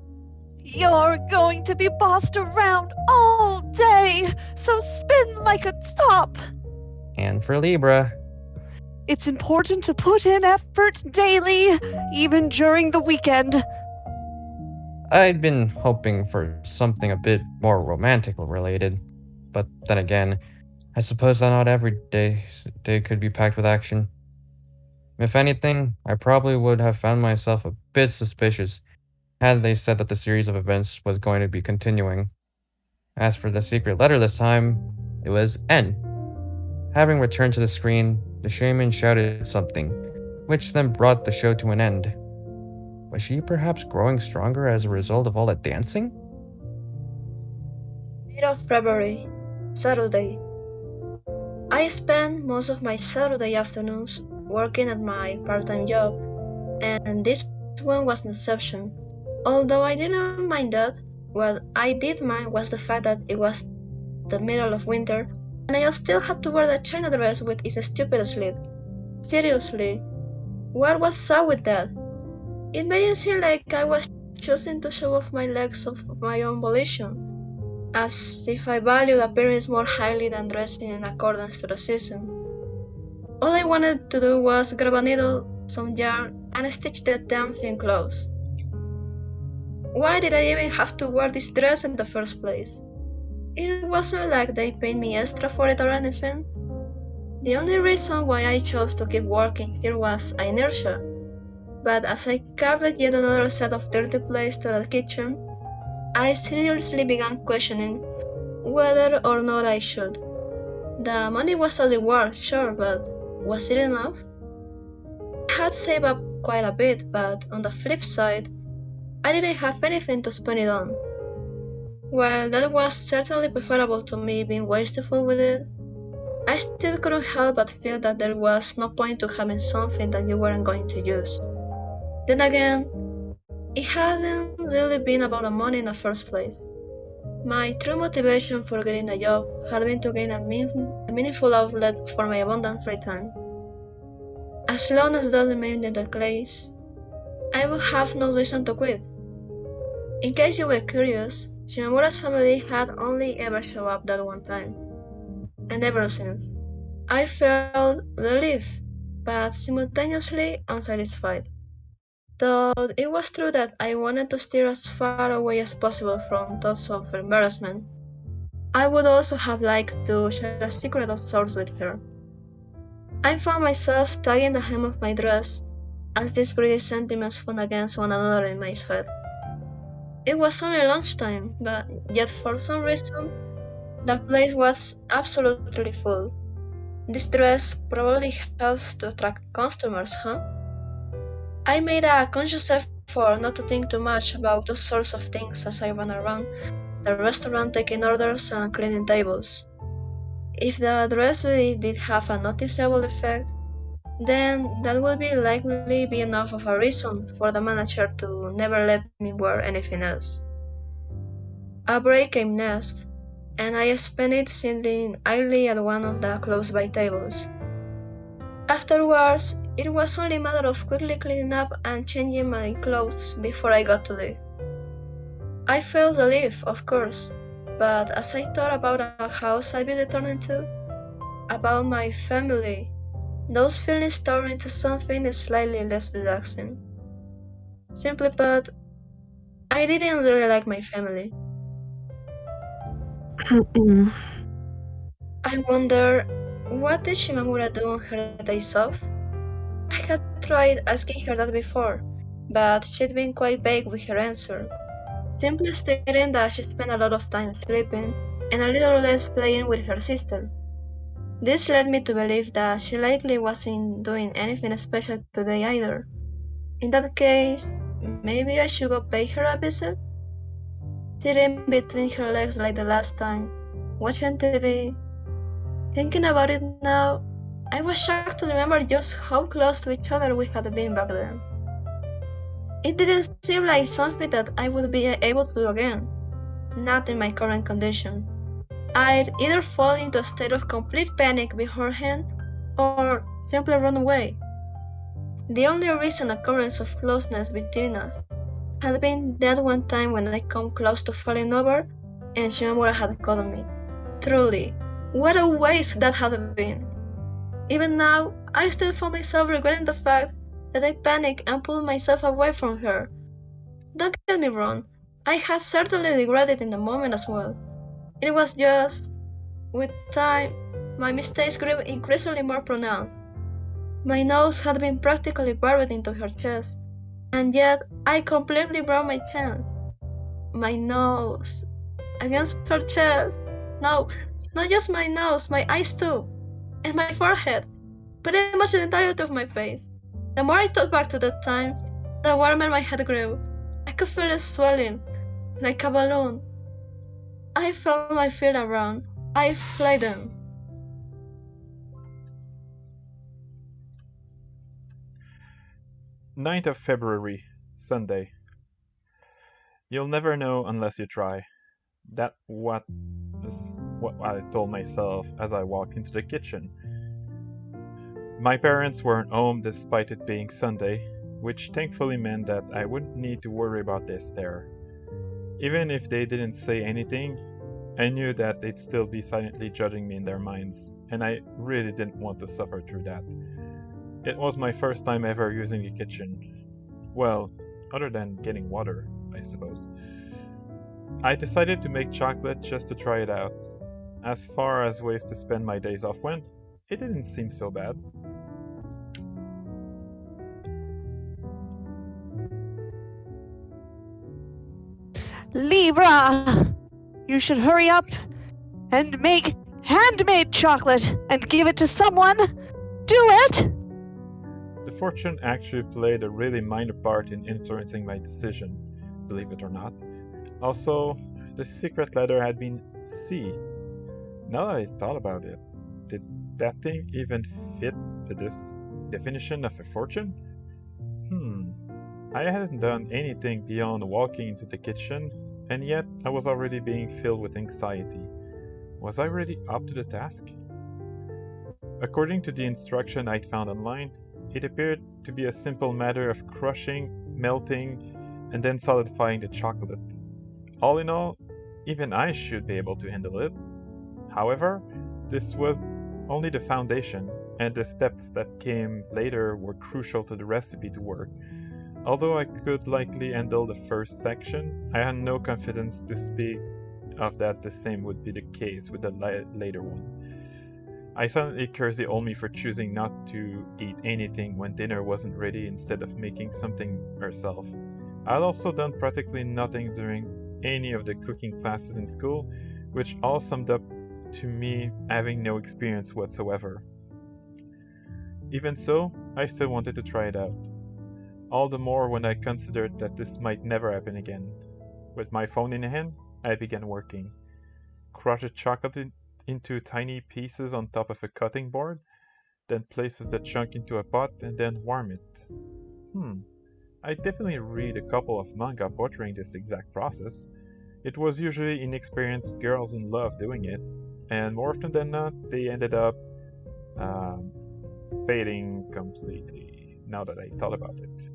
You're going to be bossed around all day, so spin like a top. And for Libra. It's important to put in effort daily, even during the weekend. I'd been hoping for something a bit more romantic related. But then again, I suppose that not every day could be packed with action. If anything, I probably would have found myself a bit suspicious had they said that the series of events was going to be continuing. As for the secret letter this time, it was N. Having returned to the screen, the shaman shouted something, which then brought the show to an end. Was she perhaps growing stronger as a result of all that dancing? 8th of February, Saturday. I spend most of my Saturday afternoons working at my part-time job, and this one was no exception. Although I didn't mind that, what I did mind was the fact that it was the middle of winter, and I still had to wear the China dress with its stupid slit. Seriously, what was up with that? It made it seem like I was choosing to show off my legs of my own volition, as if I valued appearance more highly than dressing in accordance to the season. All I wanted to do was grab a needle, some yarn, and stitch that damn thing close. Why did I even have to wear this dress in the first place? It wasn't like they paid me extra for it or anything. The only reason why I chose to keep working here was inertia. But as I carried yet another set of dirty plates to the kitchen, I seriously began questioning whether or not I should. The money was a reward, sure, but was it enough? I had saved up quite a bit, but on the flip side, I didn't have anything to spend it on. While that was certainly preferable to me being wasteful with it, I still couldn't help but feel that there was no point to having something that you weren't going to use. Then again, it hadn't really been about the money in the first place. My true motivation for getting a job had been to gain a meaningful outlet for my abundant free time. As long as that remained the case, I would have no reason to quit. In case you were curious, Shimamura's family had only ever shown up that one time, and ever since, I felt relief, but simultaneously unsatisfied. Though it was true that I wanted to steer as far away as possible from thoughts of embarrassment, I would also have liked to share a secret of sorts with her. I found myself tugging the hem of my dress as these greedy sentiments fought against one another in my head. It was only lunchtime, but yet for some reason, the place was absolutely full. This dress probably helps to attract customers, huh? I made a conscious effort not to think too much about those sorts of things as I ran around the restaurant taking orders and cleaning tables. If the dress really did have a noticeable effect, then that would be likely be enough of a reason for the manager to never let me wear anything else. A break came next, and I spent it sitting idly at one of the close-by tables. Afterwards, it was only a matter of quickly cleaning up and changing my clothes before I got to leave. I felt relief, of course, but as I thought about a house I'd be returning to, about my family, those feelings turned into something slightly less relaxing. Simply put, I didn't really like my family. I wonder, what did Shimamura do on her days off? I had tried asking her that before, but she'd been quite vague with her answer, simply stating that she spent a lot of time sleeping and a little less playing with her sister. This led me to believe that she likely wasn't doing anything special today either. In that case, maybe I should go pay her a visit? Sitting between her legs like the last time, watching TV. Thinking about it now, I was shocked to remember just how close to each other we had been back then. It didn't seem like something that I would be able to do again, not in my current condition. I'd either fall into a state of complete panic beforehand or simply run away. The only recent occurrence of closeness between us had been that one time when I come close to falling over and Shimamura had caught me. Truly, what a waste that had been! Even now, I still found myself regretting the fact that I panicked and pulled myself away from her. Don't get me wrong, I had certainly regretted in the moment as well. It was just, with time, my mistakes grew increasingly more pronounced. My nose had been practically buried into her chest, and yet I completely broke my chance. My nose against her chest. No, not just my nose, my eyes too, and my forehead, pretty much the entirety of my face. The more I thought back to that time, the warmer my head grew. I could feel it swelling, like a balloon. I felt my feet around. I flayed them. 9th of February, Sunday. You'll never know unless you try. That is what I told myself as I walked into the kitchen. My parents weren't home despite it being Sunday, which thankfully meant that I wouldn't need to worry about their stare. Even if they didn't say anything, I knew that they'd still be silently judging me in their minds, and I really didn't want to suffer through that. It was my first time ever using the kitchen. Well, other than getting water, I suppose. I decided to make chocolate just to try it out. As far as ways to spend my days off went, it didn't seem so bad. Libra! You should hurry up and make handmade chocolate and give it to someone. Do it! The fortune actually played a really minor part in influencing my decision, believe it or not. Also, the secret letter had been C. Now that I thought about it, did that thing even fit to this definition of a fortune? I hadn't done anything beyond walking into the kitchen, and yet I was already being filled with anxiety. Was I really up to the task? According to the instruction I'd found online, it appeared to be a simple matter of crushing, melting, and then solidifying the chocolate. All in all, even I should be able to handle it. However, this was only the foundation, and the steps that came later were crucial to the recipe to work. Although I could likely handle the first section, I had no confidence to speak of that the same would be the case with the later one. I silently cursed the old me for choosing not to eat anything when dinner wasn't ready instead of making something herself. I'd also done practically nothing during any of the cooking classes in school, which all summed up to me having no experience whatsoever. Even so, I still wanted to try it out. All the more when I considered that this might never happen again. With my phone in hand, I began working. Crush the chocolate into tiny pieces on top of a cutting board, then places the chunk into a pot and then warm it. I definitely read a couple of manga portraying this exact process. It was usually inexperienced girls in love doing it, and more often than not, they ended up fading completely, now that I thought about it.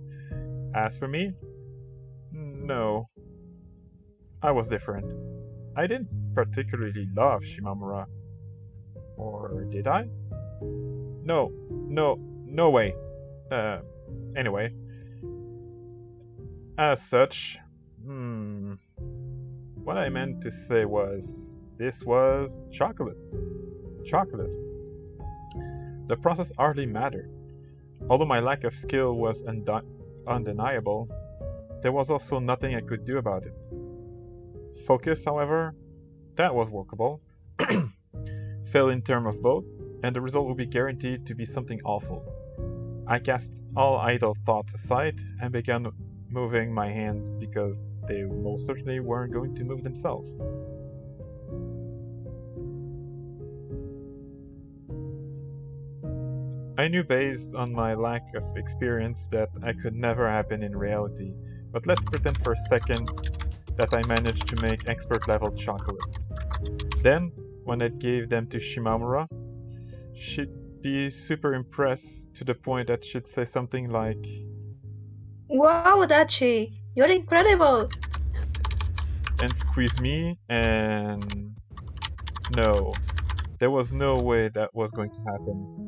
As for me, no. I was different. I didn't particularly love Shimamura. Or did I? No way. Anyway. As such, what I meant to say was, this was chocolate. Chocolate. The process hardly mattered. Although my lack of skill was undeniable, there was also nothing I could do about it. Focus, however, that was workable. Fail in terms of both, and the result would be guaranteed to be something awful. I cast all idle thoughts aside and began moving my hands because they most certainly weren't going to move themselves. I knew based on my lack of experience that I could never happen in reality, but let's pretend for a second that I managed to make expert level chocolates. Then, when I gave them to Shimamura, she'd be super impressed to the point that she'd say something like, Wow, Adachi, you're incredible! and squeeze me, and no, there was no way that was going to happen.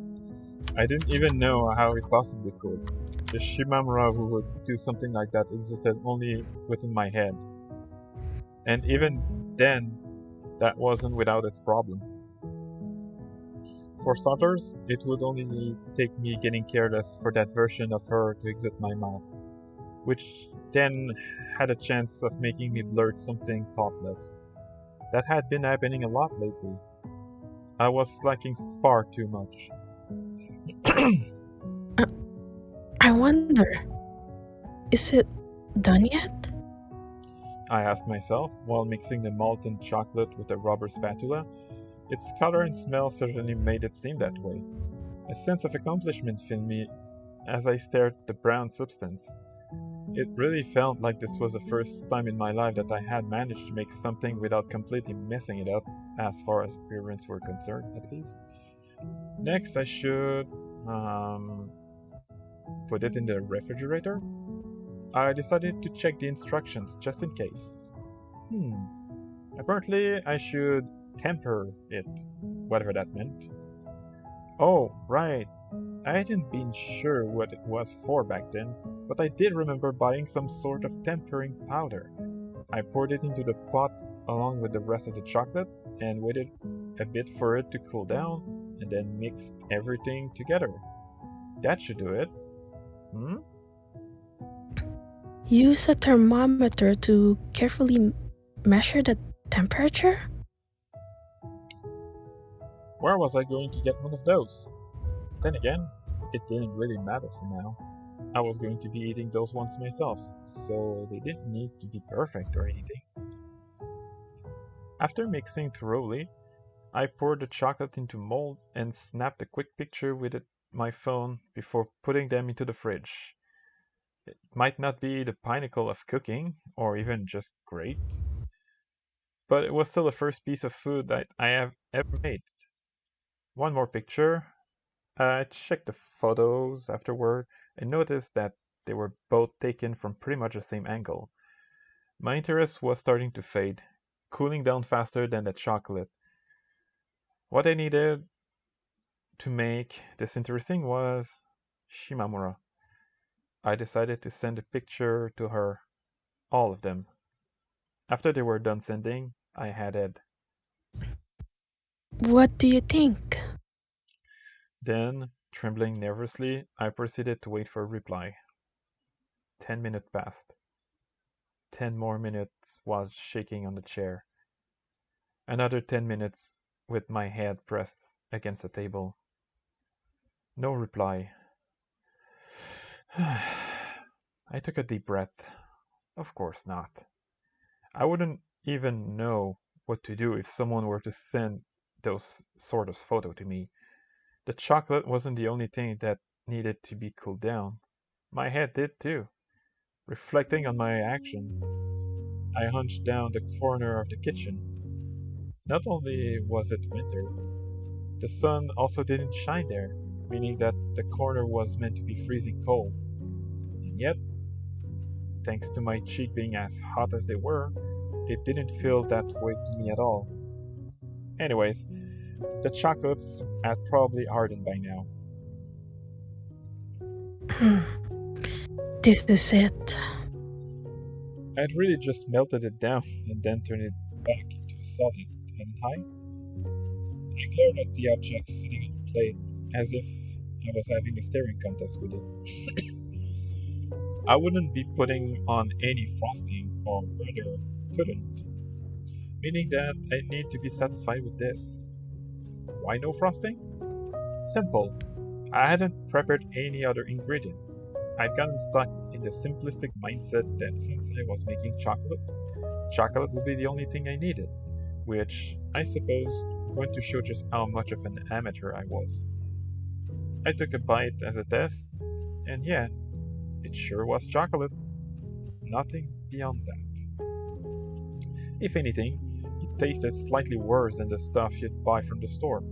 I didn't even know how it possibly could. The Shimamura who would do something like that existed only within my head. And even then, that wasn't without its problem. For starters, it would only take me getting careless for that version of her to exit my mouth, which then had a chance of making me blurt something thoughtless. That had been happening a lot lately. I was slacking far too much. I wonder, is it done yet? I asked myself while mixing the molten chocolate with a rubber spatula. Its color and smell certainly made it seem that way. A sense of accomplishment filled me as I stared at the brown substance. It really felt like this was the first time in my life that I had managed to make something without completely messing it up, as far as appearance were concerned, at least. Next, I should put it in the refrigerator. I decided to check the instructions just in case. Apparently, I should temper it, whatever that meant. Oh, right. I hadn't been sure what it was for back then, but I did remember buying some sort of tempering powder. I poured it into the pot along with the rest of the chocolate and waited a bit for it to cool down and then mixed everything together. That should do it. Use a thermometer to carefully measure the temperature? Where was I going to get one of those? Then again, it didn't really matter for now. I was going to be eating those ones myself, so they didn't need to be perfect or anything. After mixing thoroughly, I poured the chocolate into mold and snapped a quick picture with my phone before putting them into the fridge. It might not be the pinnacle of cooking, or even just great, but it was still the first piece of food that I have ever made. One more picture. I checked the photos afterward and noticed that they were both taken from pretty much the same angle. My interest was starting to fade, cooling down faster than the chocolate. What I needed to make this interesting was Shimamura. I decided to send a picture to her, all of them. After they were done sending, I added, What do you think? Then, trembling nervously, I proceeded to wait for a reply. 10 minutes passed. 10 more minutes while shaking on the chair. Another 10 minutes with my head pressed against the table. No reply. I took a deep breath. Of course not. I wouldn't even know what to do if someone were to send those sort of photo to me. The chocolate wasn't the only thing that needed to be cooled down. My head did too. Reflecting on my action, I hunched down the corner of the kitchen. Not only was it winter, the sun also didn't shine there, meaning that the corner was meant to be freezing cold. And yet, thanks to my cheeks being as hot as they were, it didn't feel that way to me at all. Anyways, the chocolates had probably hardened by now. This is it. I'd really just melted it down and then turned it back into a solid, hadn't I? I glared at the object sitting on the plate as if I was having a staring contest with it. I wouldn't be putting on any frosting, or rather, couldn't, meaning that I need to be satisfied with this. Why no frosting? Simple. I hadn't prepared any other ingredient. I'd gotten stuck in the simplistic mindset that since I was making chocolate would be the only thing I needed, which, I suppose, went to show just how much of an amateur I was. I took a bite as a test, and yeah, it sure was chocolate. Nothing beyond that. If anything, it tasted slightly worse than the stuff you'd buy from the store.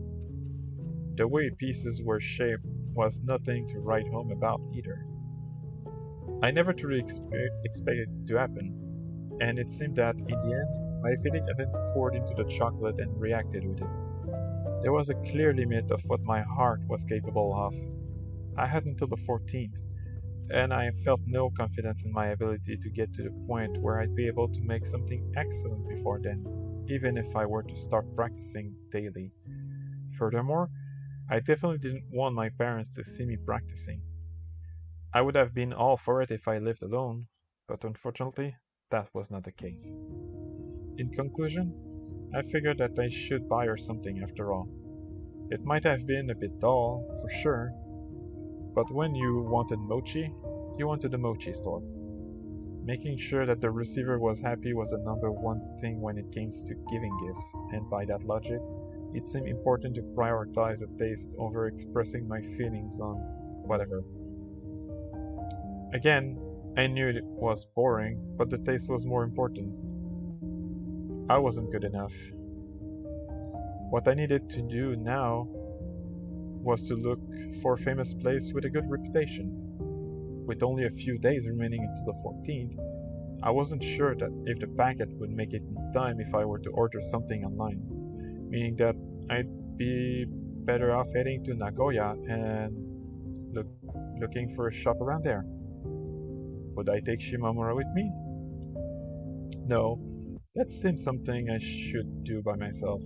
The way pieces were shaped was nothing to write home about either. I never truly expected it to happen, and it seemed that, in the end, my feeling hadn't poured into the chocolate and reacted with it. There was a clear limit of what my heart was capable of. I had until the 14th, and I felt no confidence in my ability to get to the point where I'd be able to make something excellent before then, even if I were to start practicing daily. Furthermore, I definitely didn't want my parents to see me practicing. I would have been all for it if I lived alone, but unfortunately, that was not the case. In conclusion, I figured that I should buy her something after all. It might have been a bit dull, for sure, but when you wanted mochi, you went to the mochi store. Making sure that the receiver was happy was the number one thing when it came to giving gifts, and by that logic, it seemed important to prioritize the taste over expressing my feelings on whatever. Again, I knew it was boring, but the taste was more important. I wasn't good enough. What I needed to do now was to look for a famous place with a good reputation. With only a few days remaining until the 14th, I wasn't sure that if the packet would make it in time if I were to order something online, meaning that I'd be better off heading to Nagoya and looking for a shop around there. Would I take Shimamura with me? No, that seemed something I should do by myself.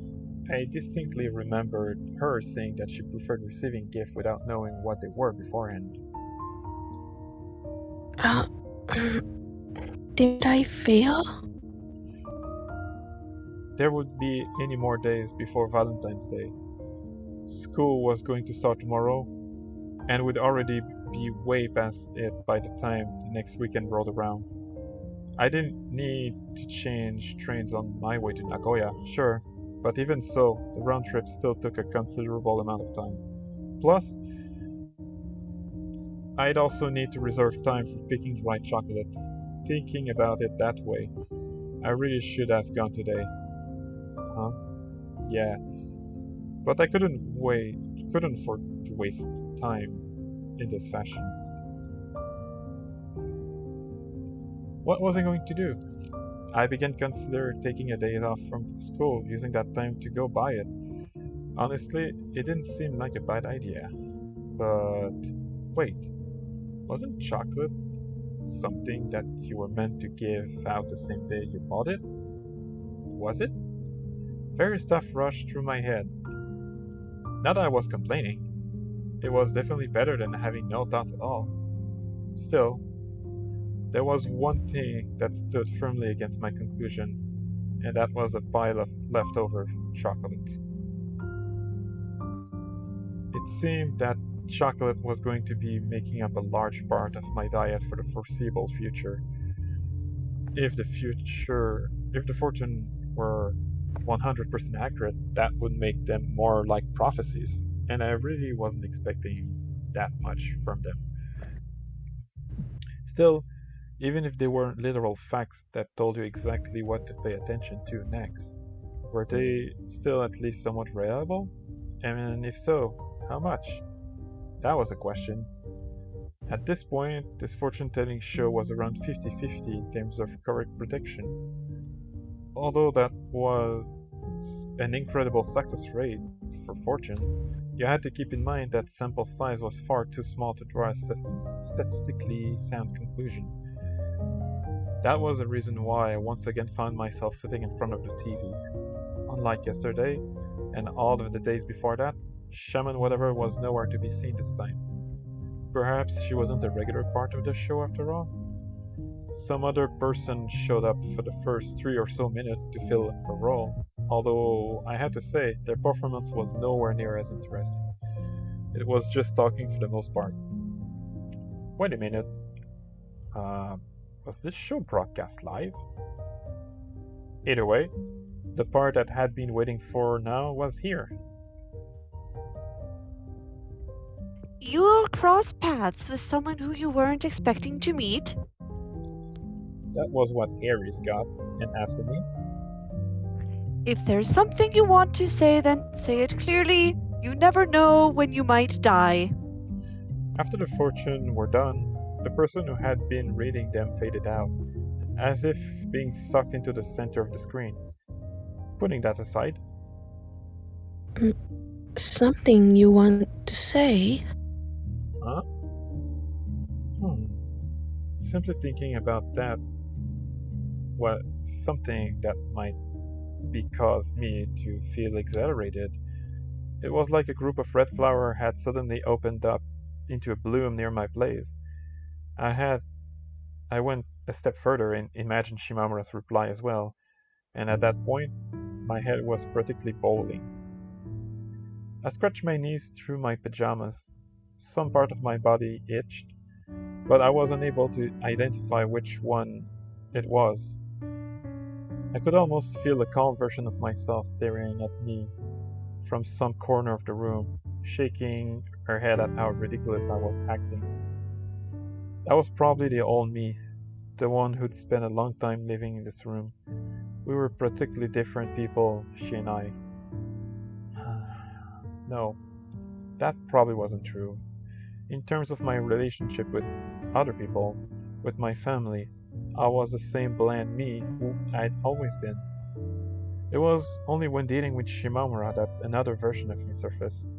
I distinctly remembered her saying that she preferred receiving gifts without knowing what they were beforehand. Did I fail? There would be any more days before Valentine's Day. School was going to start tomorrow, and would already be way past it by the time the next weekend rolled around. I didn't need to change trains on my way to Nagoya, sure, but even so, the round trip still took a considerable amount of time. Plus, I'd also need to reserve time for picking the right chocolate. Thinking about it that way, I really should have gone today. Huh? Yeah. But I couldn't afford to waste time in this fashion. What was I going to do? I began to consider taking a day off from school, using that time to go buy it. Honestly, it didn't seem like a bad idea. But wait, wasn't chocolate something that you were meant to give out the same day you bought it? Was it? Various stuff rushed through my head. Not that I was complaining. It was definitely better than having no thoughts at all. Still, there was one thing that stood firmly against my conclusion, and that was a pile of leftover chocolate. It seemed that chocolate was going to be making up a large part of my diet for the foreseeable future. If the fortune were 100% accurate, that would make them more like prophecies, and I really wasn't expecting that much from them. Still, even if they weren't literal facts that told you exactly what to pay attention to next, were they still at least somewhat reliable? And if so, how much? That was a question. At this point, this fortune-telling show was around 50-50 in terms of correct prediction. Although that was an incredible success rate for fortune, you had to keep in mind that sample size was far too small to draw a statistically sound conclusion. That was the reason why I once again found myself sitting in front of the TV. Unlike yesterday, and all of the days before that, Shaman whatever was nowhere to be seen this time. Perhaps she wasn't a regular part of the show after all? Some other person showed up for the first 3 or so minutes to fill a role, although I have to say their performance was nowhere near as interesting. It was just talking for the most part. Wait a minute. Was this show broadcast live? Either way, the part that had been waiting for now was here. You crossed paths with someone who you weren't expecting to meet? That was what Aries got, and as for me, If there's something you want to say, then say it clearly. You never know when you might die. after the fortune were done, the person who had been reading them faded out, as if being sucked into the center of the screen. Putting that aside, Something you want to say? huh? Simply thinking about that was something that might cause me to feel exhilarated, It was like a group of red flower had suddenly opened up into a bloom near my place. I went a step further and imagined Shimamura's reply as well, and at that point, my head was practically bowling. I scratched my knees through my pajamas. Some part of my body itched, but I was unable to identify which one it was. I could almost feel a calm version of myself staring at me from some corner of the room, shaking her head at how ridiculous I was acting. That was probably the old me, the one who'd spent a long time living in this room. We were practically different people, she and I. No, that probably wasn't true. In terms of my relationship with other people, with my family, I was the same bland me who I'd always been. It was only when dealing with Shimamura that another version of me surfaced.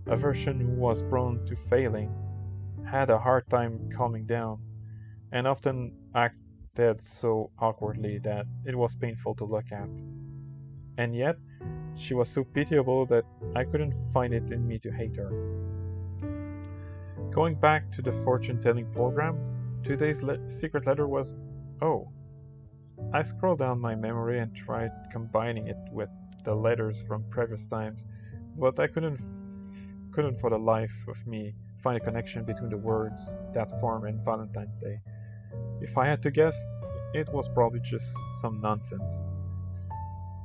A version who was prone to failing, had a hard time calming down, and often acted so awkwardly that it was painful to look at. And yet, she was so pitiable that I couldn't find it in me to hate her. Going back to the fortune-telling program, today's secret letter was, oh. I scrolled down my memory and tried combining it with the letters from previous times, but I couldn't for the life of me find a connection between the words, that form, and Valentine's Day. If I had to guess, it was probably just some nonsense.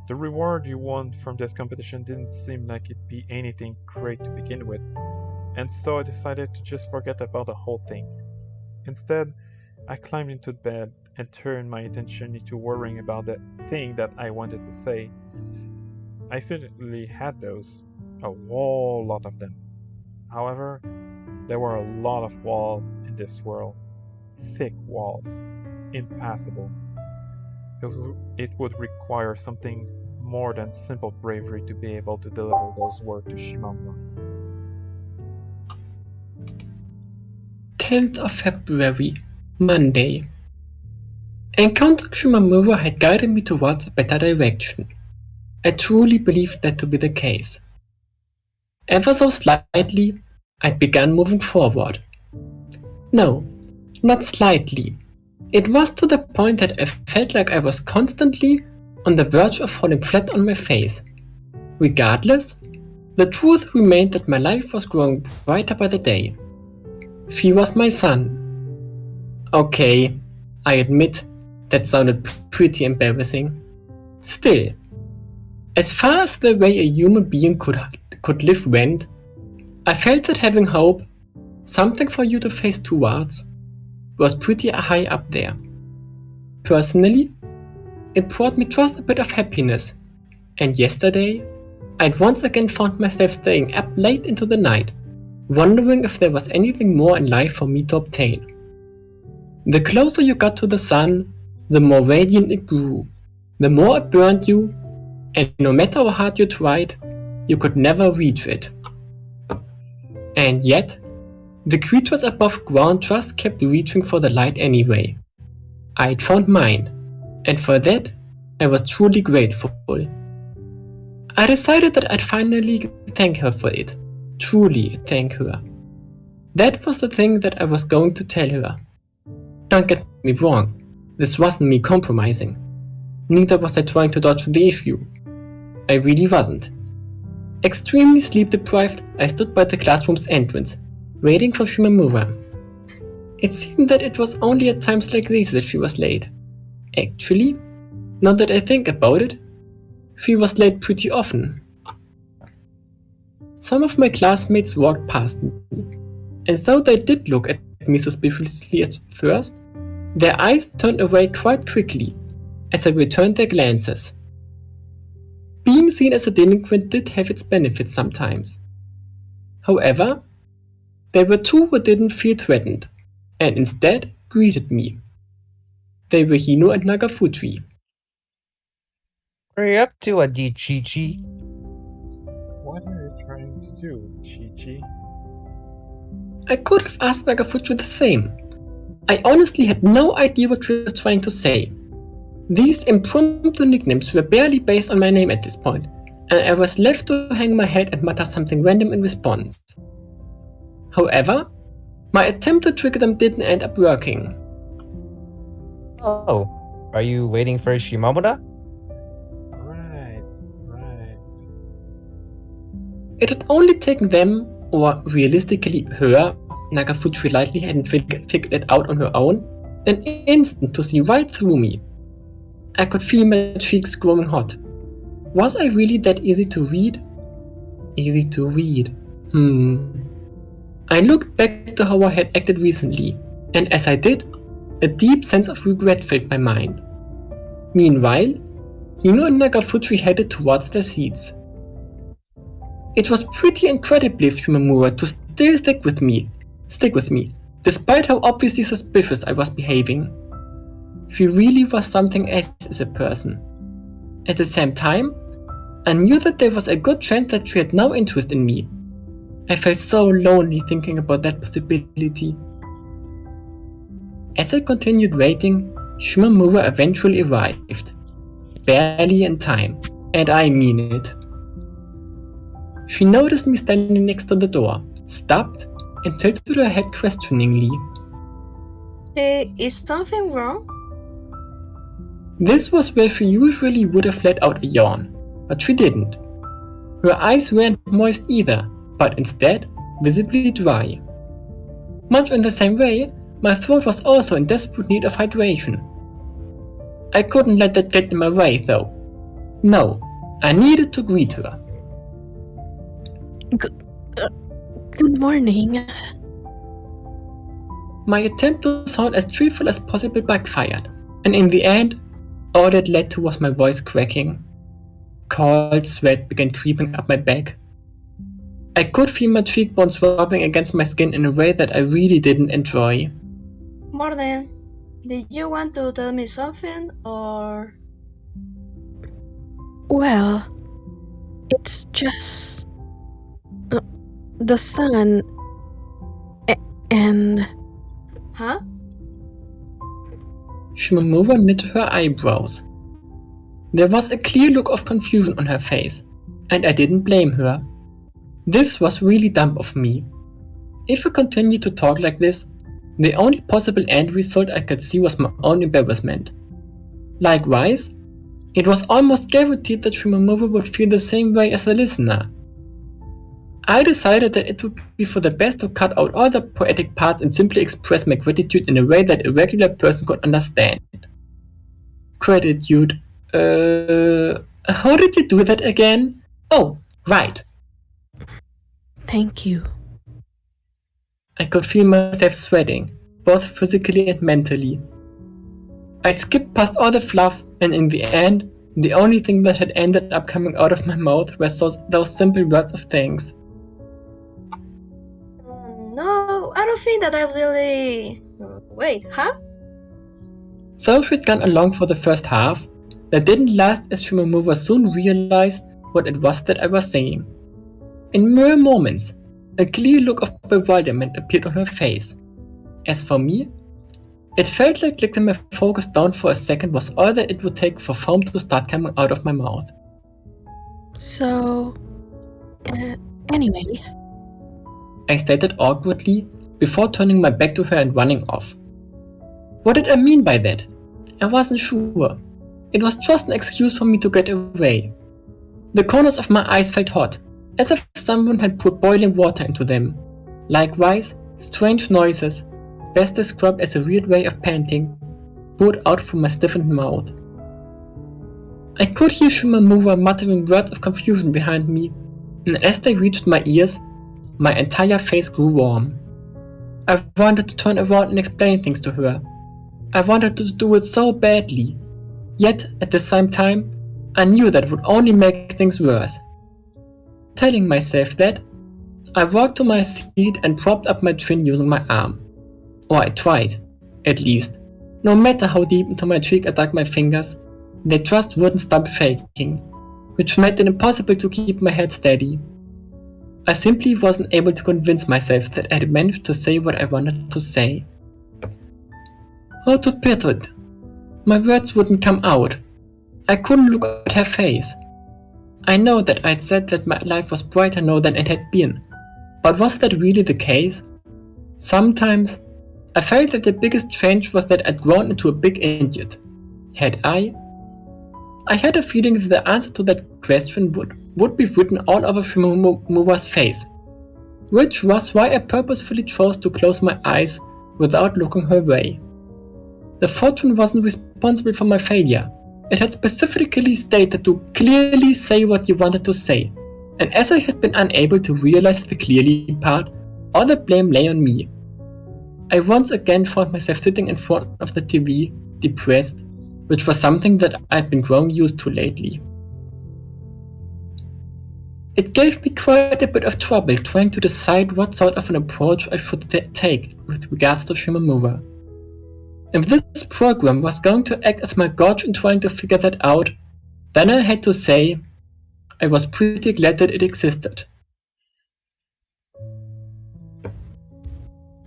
The reward you won from this competition didn't seem like it'd be anything great to begin with, and so I decided to just forget about the whole thing. Instead, I climbed into bed and turned my attention into worrying about the thing that I wanted to say. I certainly had those, a whole lot of them. However, there were a lot of walls in this world. Thick walls. Impassable. It would require something more than simple bravery to be able to deliver those words to Shimamura. 10th of February, Monday. Encountering Shimamura had guided me towards a better direction. I truly believed that to be the case. Ever so slightly, I began moving forward. No, not slightly. It was to the point that I felt like I was constantly on the verge of falling flat on my face. Regardless, the truth remained that my life was growing brighter by the day. She was my sun. Okay, I admit that sounded pretty embarrassing. Still, as far as the way a human being could live went, I felt that having hope, something for you to face towards, was pretty high up there. Personally, it brought me just a bit of happiness, and yesterday, I'd once again found myself staying up late into the night, wondering if there was anything more in life for me to obtain. The closer you got to the sun, the more radiant it grew, the more it burned you, and no matter how hard you tried, you could never reach it. And yet, the creatures above ground just kept reaching for the light anyway. I'd found mine, and for that, I was truly grateful. I decided that I'd finally thank her for it. Truly thank her. That was the thing that I was going to tell her. Don't get me wrong, this wasn't me compromising. Neither was I trying to dodge the issue. I really wasn't. Extremely sleep deprived, I stood by the classroom's entrance, waiting for Shimamura. It seemed that it was only at times like these that she was late. Actually, now that I think about it, she was late pretty often. Some of my classmates walked past me, and though they did look at me suspiciously at first, their eyes turned away quite quickly as I returned their glances. Being seen as a delinquent did have its benefits sometimes. However, there were two who didn't feel threatened, and instead greeted me. They were Hino and Nagafuji. What are you up to, Adachi? What are you trying to do, Chi-Chi? I could have asked Nagafuji the same. I honestly had no idea what she was trying to say. These impromptu nicknames were barely based on my name at this point, and I was left to hang my head and mutter something random in response. However, my attempt to trigger them didn't end up working. Oh, are you waiting for Shimamura? Right. It had only taken them, or realistically her, Nagafuji likely hadn't figured it out on her own, an instant to see right through me. I could feel my cheeks growing hot. Was I really that easy to read? Easy to read. I looked back to how I had acted recently, and as I did, a deep sense of regret filled my mind. Meanwhile, Hino and Nagafuji headed towards their seats. It was pretty incredible of Shimamura to still stick with me, despite how obviously suspicious I was behaving. She really was something else as a person. At the same time, I knew that there was a good chance that she had no interest in me. I felt so lonely thinking about that possibility. As I continued waiting, Shimamura eventually arrived. Barely in time, and I mean it. She noticed me standing next to the door, stopped, and tilted her head questioningly. Is something wrong? This was where she usually would have let out a yawn, but she didn't. Her eyes weren't moist either, but instead visibly dry. Much in the same way, my throat was also in desperate need of hydration. I couldn't let that get in my way though. No, I needed to greet her. Good morning. My attempt to sound as cheerful as possible backfired, and in the end, all that led to was my voice cracking. Cold sweat began creeping up my back. I could feel my cheekbones rubbing against my skin in a way that I really didn't enjoy. Morning. Did you want to tell me something, or...? Well, it's just... the sun... and... Huh? Shimamura knitted her eyebrows. There was a clear look of confusion on her face, and I didn't blame her. This was really dumb of me. If I continued to talk like this, the only possible end result I could see was my own embarrassment. Likewise, it was almost guaranteed that Shimamura would feel the same way as the listener. I decided that it would be for the best to cut out all the poetic parts and simply express my gratitude in a way that a regular person could understand. Gratitude. How did you do that again? Oh, right. thank you. I could feel myself sweating, both physically and mentally. I'd skipped past all the fluff, and in the end, the only thing that had ended up coming out of my mouth were those simple words of thanks. No, I don't think that I really... Wait, huh? Though she'd gone along for the first half, that didn't last as Shimamura soon realized what it was that I was saying. In mere moments, a clear look of bewilderment appeared on her face. As for me, it felt like letting my focus down for a second was all that it would take for foam to start coming out of my mouth. So... anyway... I stated awkwardly before turning my back to her and running off. What did I mean by that? I wasn't sure. It was just an excuse for me to get away. The corners of my eyes felt hot, as if someone had put boiling water into them. Likewise, strange noises, best described as a weird way of panting, poured out from my stiffened mouth. I could hear Shimamura muttering words of confusion behind me, and as they reached my ears, my entire face grew warm. I wanted to turn around and explain things to her. I wanted to do it so badly. Yet, at the same time, I knew that would only make things worse. Telling myself that, I walked to my seat and propped up my chin using my arm. Or I tried, at least. No matter how deep into my cheek I dug my fingers, they just wouldn't stop shaking, which made it impossible to keep my head steady. I simply wasn't able to convince myself that I had managed to say what I wanted to say. How to put it? My words wouldn't come out. I couldn't look at her face. I know that I'd said that my life was brighter now than it had been, but was that really the case? Sometimes, I felt that the biggest change was that I'd grown into a big idiot. Had I? I had a feeling that the answer to that question would be written all over Shimamura's face, which was why I purposefully chose to close my eyes without looking her way. The fortune wasn't responsible for my failure. It had specifically stated to clearly say what you wanted to say, and as I had been unable to realize the clearly part, all the blame lay on me. I once again found myself sitting in front of the TV, depressed, which was something that I'd been growing used to lately. It gave me quite a bit of trouble trying to decide what sort of an approach I should take with regards to Shimamura. If this program was going to act as my gauge in trying to figure that out, then I had to say I was pretty glad that it existed.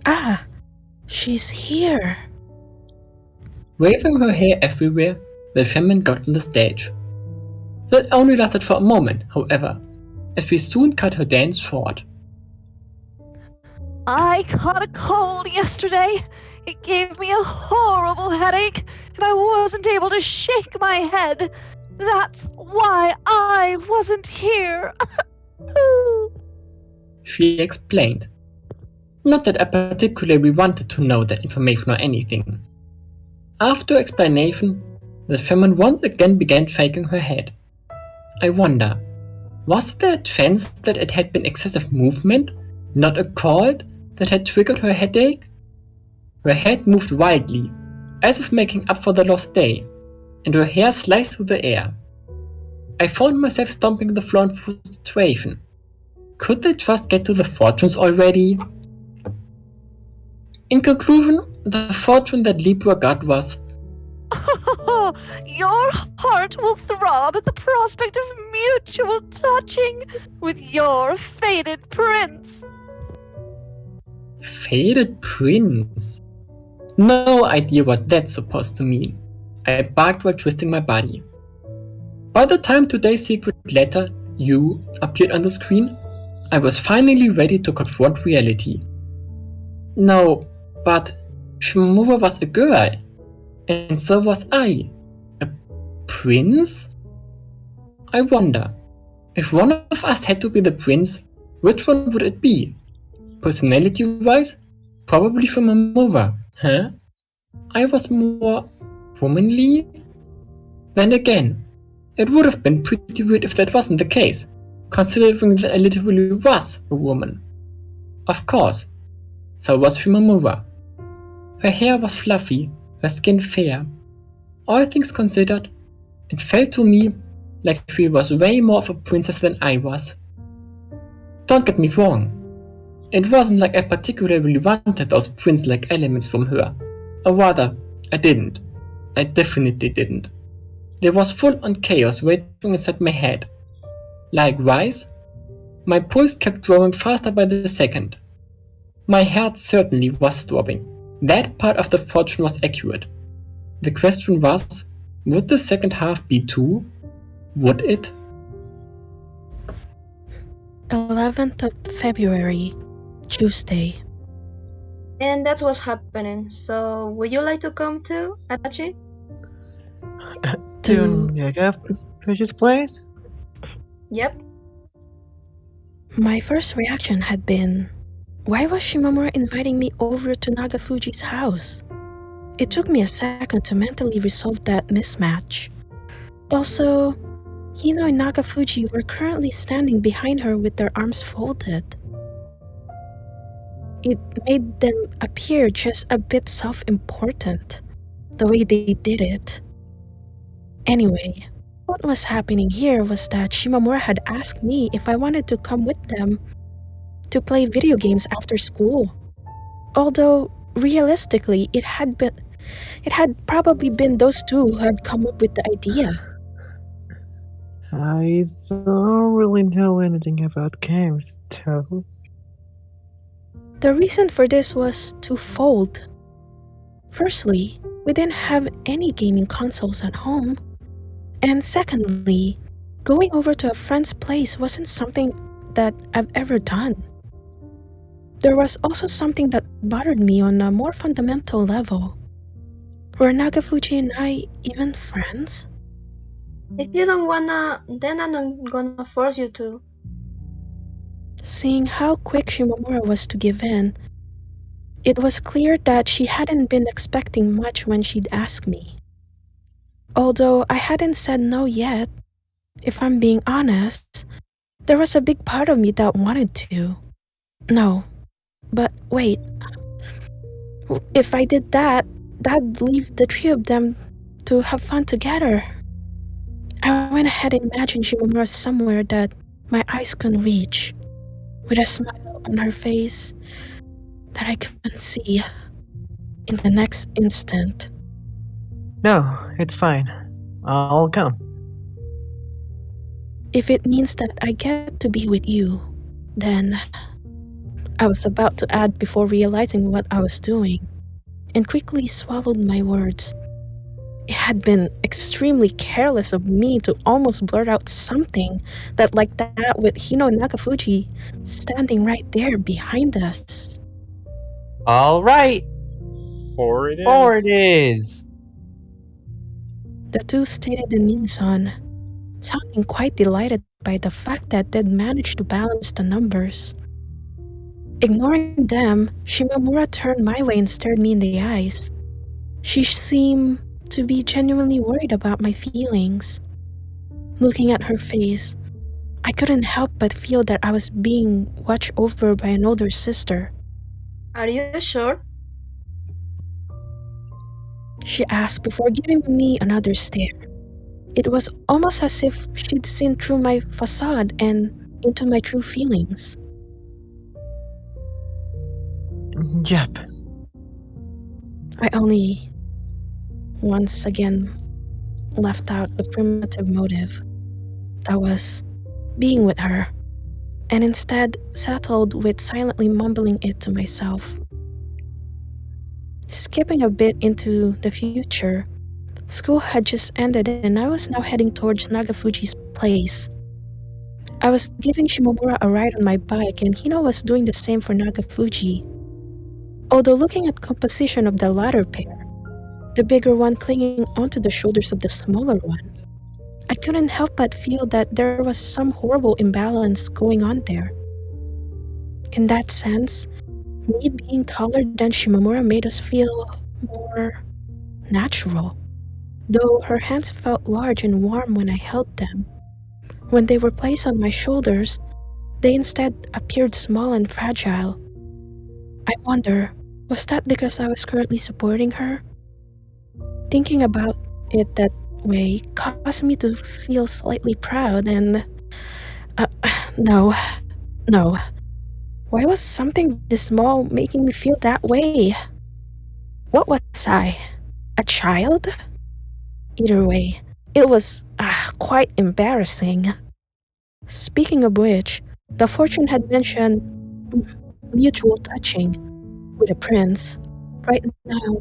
Ah, she's here. Waving her hair everywhere, the shaman got on the stage. That only lasted for a moment, however, as she soon cut her dance short. I caught a cold yesterday. It gave me a horrible headache, and I wasn't able to shake my head. That's why I wasn't here. She explained. Not that I particularly wanted to know that information or anything. After explanation, the shaman once again began shaking her head. I wonder, was there a chance that it had been excessive movement, not a cold, that had triggered her headache? Her head moved wildly, as if making up for the lost day, and her hair sliced through the air. I found myself stomping the floor in frustration. Could they just get to the fortunes already? In conclusion, the fortune that Libra got was, Your heart will throb at the prospect of mutual touching with your fated prince. Fated prince? No idea what that's supposed to mean. I barked while twisting my body. By the time today's secret letter, You, appeared on the screen, I was finally ready to confront reality. No, but Shimamura was a girl, and so was I. A prince? I wonder, if one of us had to be the prince, which one would it be? Personality-wise, probably Shimamura, huh? I was more womanly? Then again, it would have been pretty weird if that wasn't the case, considering that I literally was a woman. Of course, so was Shimamura. Her hair was fluffy, her skin fair. All things considered, it felt to me like she was way more of a princess than I was. Don't get me wrong, it wasn't like I particularly wanted those prince-like elements from her. Or rather, I didn't. I definitely didn't. There was full-on chaos raging inside my head. Likewise, my pulse kept growing faster by the second. My heart certainly was throbbing. That part of the fortune was accurate. The question was, would the second half be too? Would it? 11th of February, Tuesday. And that's what's happening. So, would you like to come too, Adachi? To Nagafuji's place? Yep. My first reaction had been, why was Shimamura inviting me over to Nagafuji's house? It took me a second to mentally resolve that mismatch. Also, Hino and Nagafuji were currently standing behind her with their arms folded. It made them appear just a bit self-important, the way they did it. Anyway, what was happening here was that Shimamura had asked me if I wanted to come with them to play video games after school. Although, realistically, it had probably been those two who had come up with the idea. I don't really know anything about games, though. The reason for this was twofold. Firstly, we didn't have any gaming consoles at home. And secondly, Going over to a friend's place wasn't something that I've ever done. There was also something that bothered me on a more fundamental level. Were Nagafuji and I even friends? If you don't wanna, then I'm not gonna force you to. Seeing how quick Shimamura was to give in, it was clear that she hadn't been expecting much when she'd asked me. Although I hadn't said no yet, if I'm being honest, there was a big part of me that wanted to. No, but wait. If I did that, that'd leave the three of them to have fun together. I went ahead and imagined Shimamura somewhere that my eyes couldn't reach, with a smile on her face that I couldn't see. In the next instant, No, it's fine. I'll come. if it means that I get to be with you, then I was about to add before realizing what I was doing, and quickly swallowed my words. It had been extremely careless of me to almost blurt out something like that with Hino and Nagafuji standing right there behind us. All right, Four it is. forward is. The two stated in unison, sounding quite delighted by the fact that they'd managed to balance the numbers. Ignoring them, Shimamura turned my way and stared me in the eyes. She seemed to be genuinely worried about my feelings. Looking at her face, I couldn't help but feel that I was being watched over by an older sister. Are you sure? She asked before giving me another stare. It was almost as if she'd seen through my facade and into my true feelings. Yep. I only once again left out the primitive motive that was being with her, and instead settled with silently mumbling it to myself. Skipping a bit into the future, school had just ended and I was now heading towards Nagafuji's place. I was giving Shimamura a ride on my bike and Hino was doing the same for Nagafuji. Although looking at the composition of the latter pair, the bigger one clinging onto the shoulders of the smaller one, I couldn't help but feel that there was some horrible imbalance going on there. In that sense, me being taller than Shimamura made us feel more natural, though her hands felt large and warm when I held them. When they were placed on my shoulders, they instead appeared small and fragile. I wonder, was that because I was currently supporting her? Thinking about it that way caused me to feel slightly proud and... No. Why was something this small making me feel that way? What was I? A child? Either way, it was quite embarrassing. Speaking of which, the fortune had mentioned mutual touching with a prince. Right now,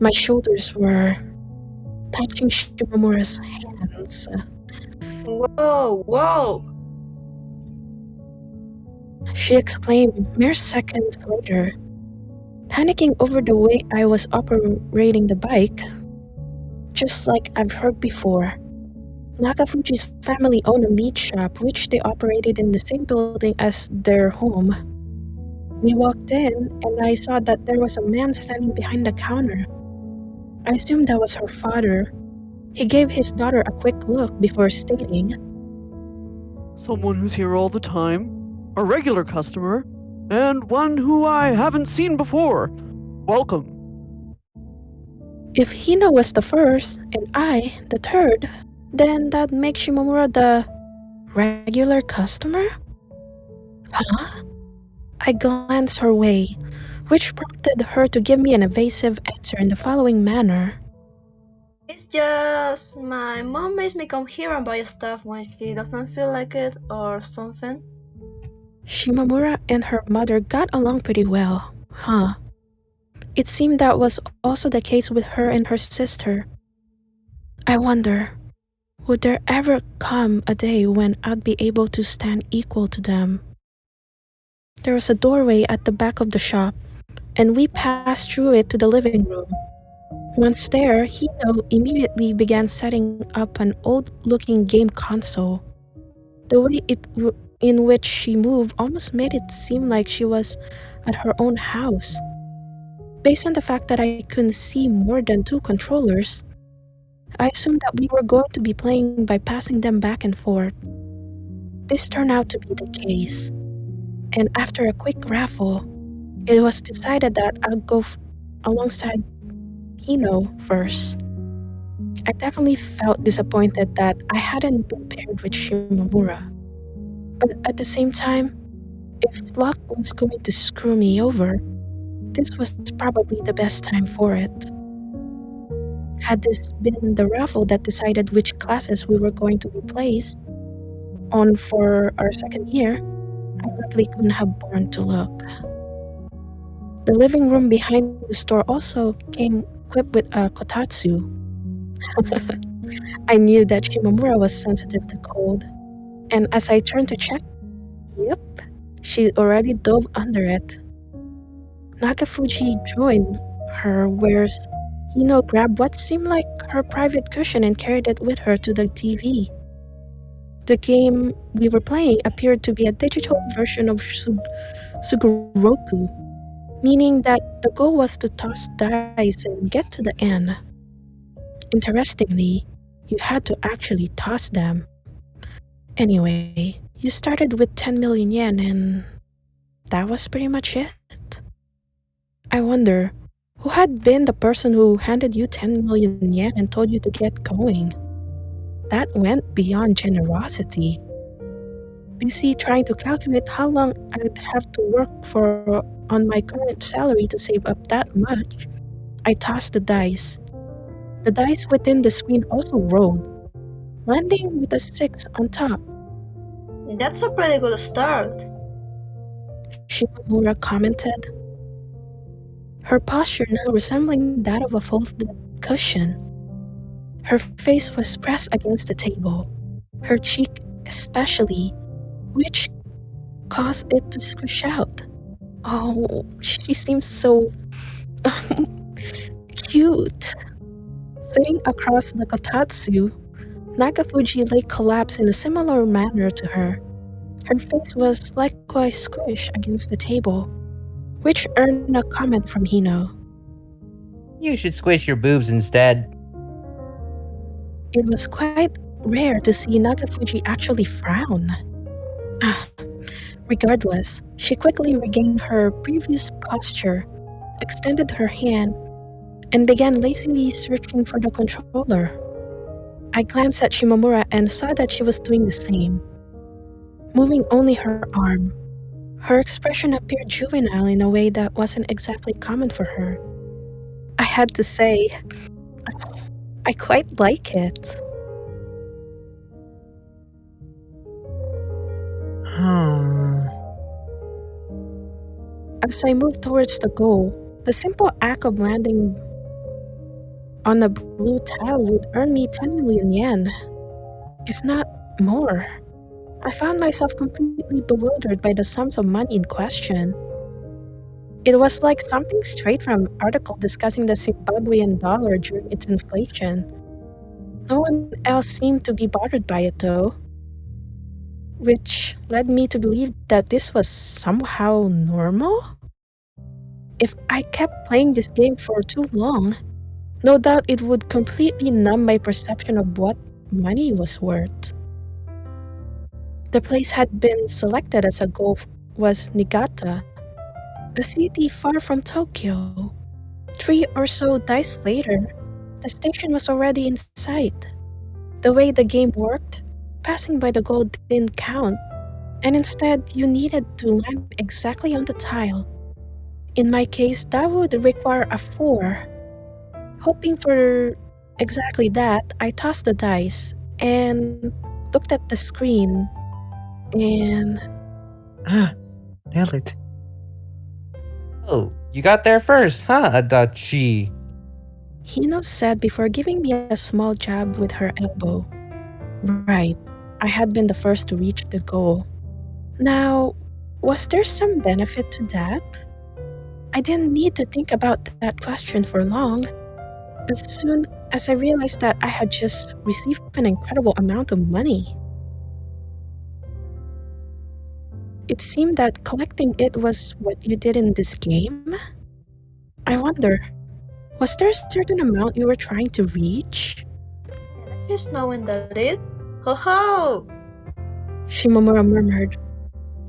my shoulders were touching Shimamura's hands. Whoa! She exclaimed mere seconds later, panicking over the way I was operating the bike. Just like I've heard before, Nagafuji's family owned a meat shop which they operated in the same building as their home. We walked in and I saw that there was a man standing behind the counter. I assumed that was her father. He gave his daughter a quick look before stating, Someone who's here all the time, a regular customer, and one who I haven't seen before. Welcome. if Hino was the first and I the third, then that makes Shimamura the regular customer? Huh? I glanced her way, which prompted her to give me an evasive answer in the following manner. It's just my mom makes me come here and buy stuff when she doesn't feel like it or something. Shimamura and her mother got along pretty well, huh? It seemed that was also the case with her and her sister. I wonder, Would there ever come a day when I'd be able to stand equal to them? There was a doorway at the back of the shop, and we passed through it to the living room. Once there, Hino immediately began setting up an old-looking game console. The way in which she moved almost made it seem like she was at her own house. Based on the fact that I couldn't see more than 2 controllers, I assumed that we were going to be playing by passing them back and forth. This turned out to be the case, and after a quick raffle, it was decided that I'd go alongside Hino first. I definitely felt disappointed that I hadn't been paired with Shimamura. But at the same time, if luck was going to screw me over, this was probably the best time for it. Had this been the raffle that decided which classes we were going to be placed on for our second year, I likely couldn't have borne to look. The living room behind the store also came equipped with a kotatsu. I knew that Shimamura was sensitive to cold, and as I turned to check, yep, she already dove under it. Nagafuji joined her, whereas Hino grabbed what seemed like her private cushion and carried it with her to the TV. The game we were playing appeared to be a digital version of Sugoroku, meaning that the goal was to toss dice and get to the end. Interestingly, you had to actually toss them. Anyway, you started with 10 million yen and that was pretty much it. I wonder, who had been the person who handed you 10 million yen and told you to get going? That went beyond generosity. Busy trying to calculate how long I'd have to work for on my current salary to save up that much, I tossed the dice. The dice within the screen also rolled, landing with a 6 on top. That's a pretty good start. Shimamura commented, her posture now resembling that of a folded cushion. Her face was pressed against the table, her cheek especially, which caused it to squish out. Oh, she seems so cute. Sitting across the kotatsu, Nagafuji lay collapsed in a similar manner to her. Her face was likewise squished against the table, which earned a comment from Hino. You should squish your boobs instead. It was quite rare to see Nagafuji actually frown. Regardless, she quickly regained her previous posture, extended her hand, and began lazily searching for the controller. I glanced at Shimamura and saw that she was doing the same, moving only her arm. Her expression appeared juvenile in a way that wasn't exactly common for her. I had to say, I quite like it. As I moved towards the goal, the simple act of landing on the blue tile would earn me 10 million yen, if not more. I found myself completely bewildered by the sums of money in question. It was like something straight from an article discussing the Zimbabwean dollar during its inflation. No one else seemed to be bothered by it though, which led me to believe that this was somehow normal? If I kept playing this game for too long, no doubt it would completely numb my perception of what money was worth. The place had been selected as a goal was Niigata, a city far from Tokyo. 3 or so dice later, the station was already in sight. The way the game worked, passing by the goal didn't count, and instead you needed to land exactly on the tile. In my case, that would require a 4. Hoping for exactly that, I tossed the dice and looked at the screen and... Nailed it. Oh, you got there first, huh, Adachi? Hino said before giving me a small jab with her elbow. Right. I had been the first to reach the goal. Now, was there some benefit to that? I didn't need to think about that question for long. As soon as I realized that I had just received an incredible amount of money, it seemed that collecting it was what you did in this game. I wonder, was there a certain amount you were trying to reach? And I just knowing that it? Ho ho! Shimamura murmured,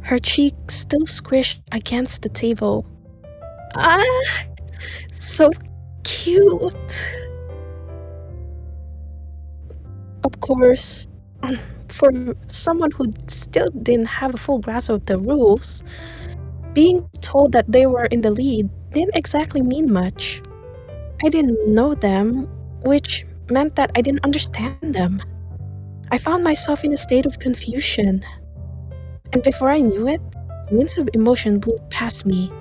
her cheek still squished against the table. Ah, so cute. Of course, for someone who still didn't have a full grasp of the rules, being told that they were in the lead didn't exactly mean much. I didn't know them, which meant that I didn't understand them. I found myself in a state of confusion. And before I knew it, winds of emotion blew past me.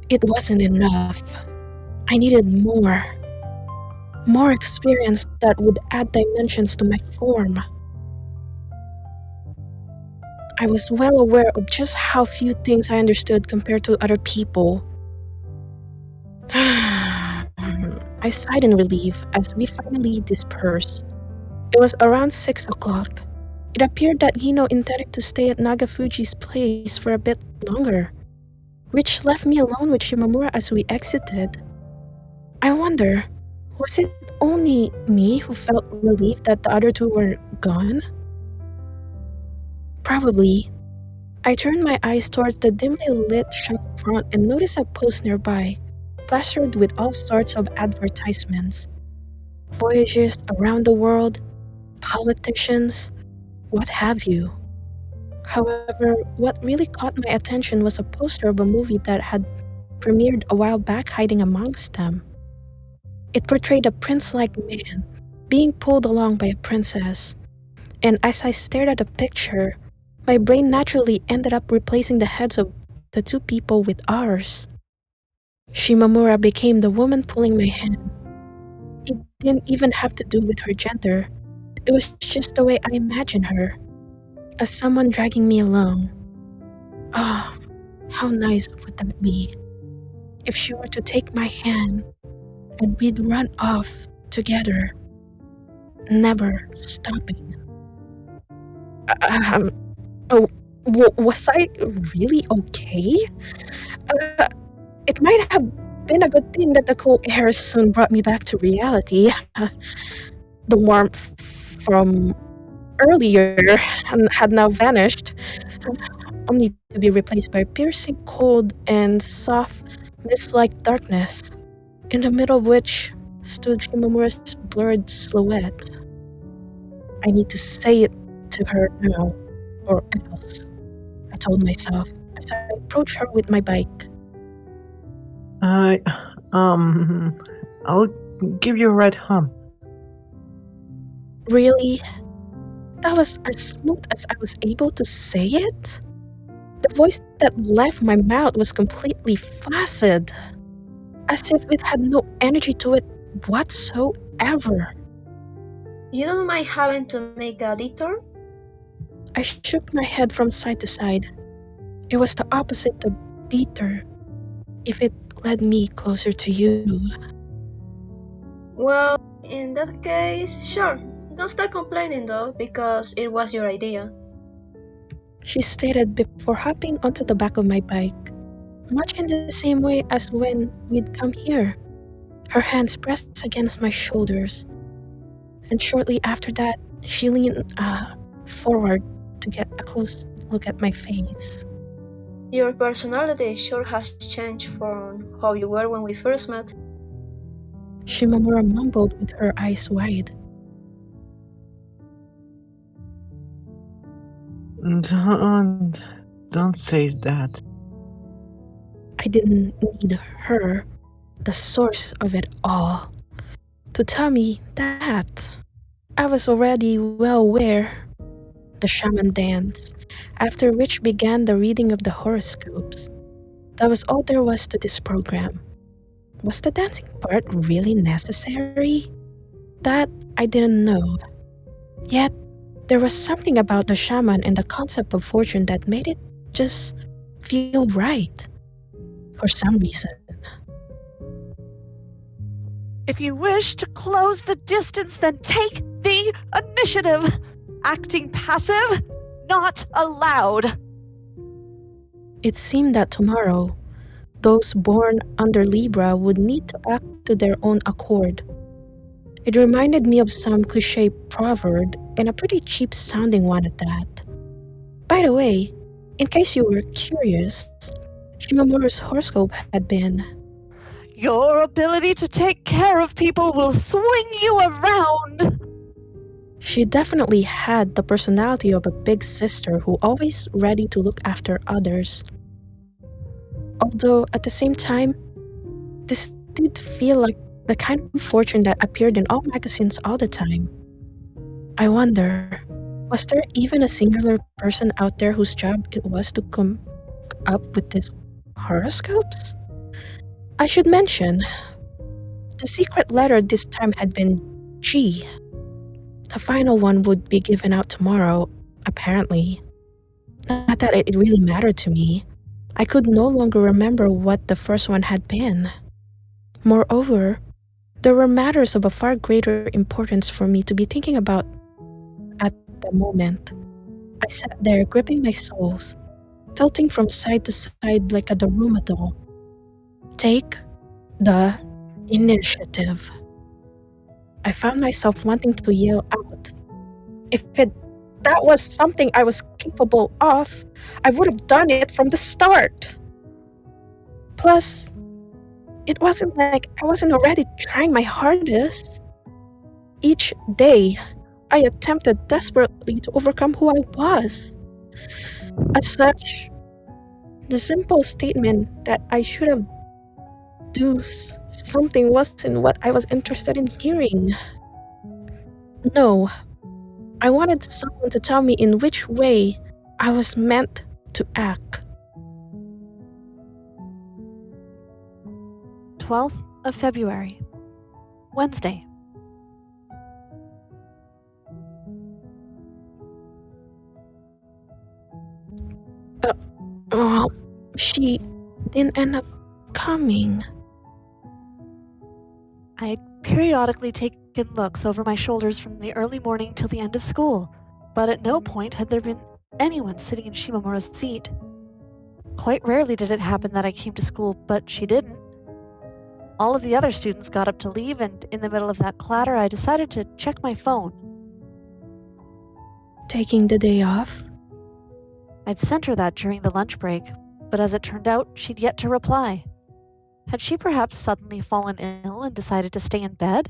It wasn't enough. I needed more. More experience that would add dimensions to my form. I was well aware of just how few things I understood compared to other people. I sighed in relief as we finally dispersed. It was around 6 o'clock. It appeared that Hino intended to stay at Nagafuji's place for a bit longer, which left me alone with Shimamura as we exited. I wonder, was it only me who felt relieved that the other two were gone? Probably. I turned my eyes towards the dimly lit shop front and noticed a post nearby, plastered with all sorts of advertisements. Voyages around the world, politicians, what have you. However, what really caught my attention was a poster of a movie that had premiered a while back hiding amongst them. It portrayed a prince-like man being pulled along by a princess, and as I stared at the picture, my brain naturally ended up replacing the heads of the two people with ours. Shimamura became the woman pulling my hand. It didn't even have to do with her gender. It was just the way I imagined her, as someone dragging me along. Ah, how nice would that be if she were to take my hand and we'd run off together, never stopping. Was I really okay? It might have been a good thing that the cool air soon brought me back to reality. The warmth from earlier had now vanished, only to be replaced by piercing cold and soft, mist-like darkness, in the middle of which stood Shimamura's blurred silhouette. I need to say it to her now, or else, I told myself as I approached her with my bike. I'll give you a ride home. Really? That was as smooth as I was able to say it? The voice that left my mouth was completely flaccid, as if it had no energy to it whatsoever. You don't mind having to make a detour? I shook my head from side to side. It was the opposite of detour, if it led me closer to you. Well, in that case, sure. Don't start complaining though, because it was your idea. She stated before hopping onto the back of my bike, much in the same way as when we'd come here. Her hands pressed against my shoulders, and shortly after that, she leaned forward to get a close look at my face. Your personality sure has changed from how you were when we first met. Shimamura mumbled with her eyes wide. Don't say that. I didn't need her, the source of it all, to tell me that. I was already well aware. The shaman dance, after which began the reading of the horoscopes. That was all there was to this program. Was the dancing part really necessary? That I didn't know. Yet, there was something about the shaman and the concept of fortune that made it just feel right. For some reason. If you wish to close the distance, then take the initiative. Acting passive, not allowed. It seemed that tomorrow, those born under Libra would need to act to their own accord. It reminded me of some cliche proverb, and a pretty cheap sounding one at that. By the way, in case you were curious, Shimamura's horoscope had been, Your ability to take care of people will swing you around. she definitely had the personality of a big sister who always ready to look after others. Although at the same time, this did feel like the kind of fortune that appeared in all magazines all the time. I wonder, was there even a singular person out there whose job it was to come up with these horoscopes? I should mention, the secret letter this time had been G. The final one would be given out tomorrow, apparently. Not that it really mattered to me. I could no longer remember what the first one had been. Moreover, there were matters of a far greater importance for me to be thinking about at the moment. I sat there gripping my soles, tilting from side to side like a Daruma doll. Take the initiative. I found myself wanting to yell out. If that was something I was capable of, I would have done it from the start. Plus, it wasn't like I wasn't already trying my hardest. Each day, I attempted desperately to overcome who I was. As such, the simple statement that I should have do something wasn't what I was interested in hearing. No, I wanted someone to tell me in which way I was meant to act. 12th of February, Wednesday. She didn't end up coming. I had periodically taken looks over my shoulders from the early morning till the end of school, but at no point had there been anyone sitting in Shimamura's seat. Quite rarely did it happen that I came to school, but she didn't. All of the other students got up to leave, and in the middle of that clatter, I decided to check my phone. Taking the day off? I'd sent her that during the lunch break, but as it turned out, she'd yet to reply. Had she perhaps suddenly fallen ill and decided to stay in bed?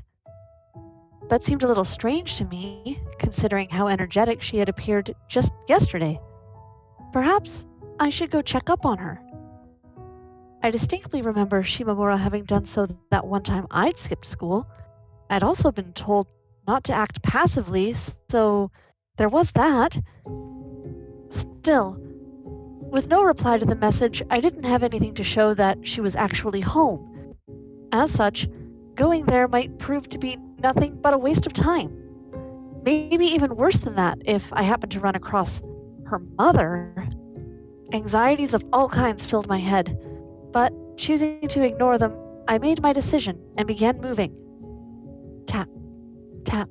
That seemed a little strange to me, considering how energetic she had appeared just yesterday. Perhaps I should go check up on her. I distinctly remember Shimamura having done so that one time I'd skipped school. I'd also been told not to act passively, so there was that. Still, with no reply to the message, I didn't have anything to show that she was actually home. As such, going there might prove to be nothing but a waste of time. Maybe even worse than that if I happened to run across her mother. Anxieties of all kinds filled my head, but choosing to ignore them, I made my decision and began moving. Tap, tap,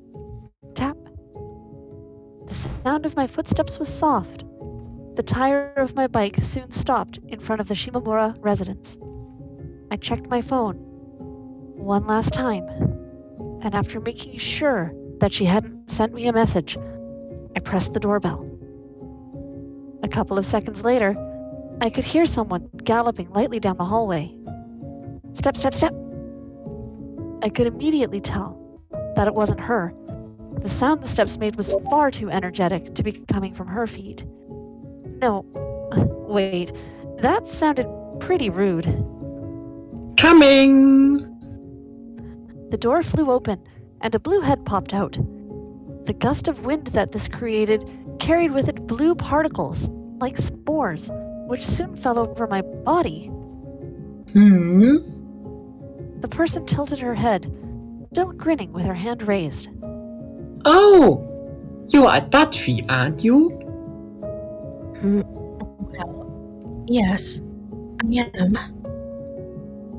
tap. The sound of my footsteps was soft. The tire of my bike soon stopped in front of the Shimamura residence. I checked my phone one last time, and after making sure that she hadn't sent me a message, I pressed the doorbell. A couple of seconds later, I could hear someone galloping lightly down the hallway. Step, step, step. I could immediately tell that it wasn't her. The sound the steps made was far too energetic to be coming from her feet. No, wait, that sounded pretty rude. Coming! The door flew open, and a blue head popped out. The gust of wind that this created carried with it blue particles, like spores, which soon fell over my body. The person tilted her head, still grinning with her hand raised. Oh! You're Adachi, aren't you? Well, yes, I am.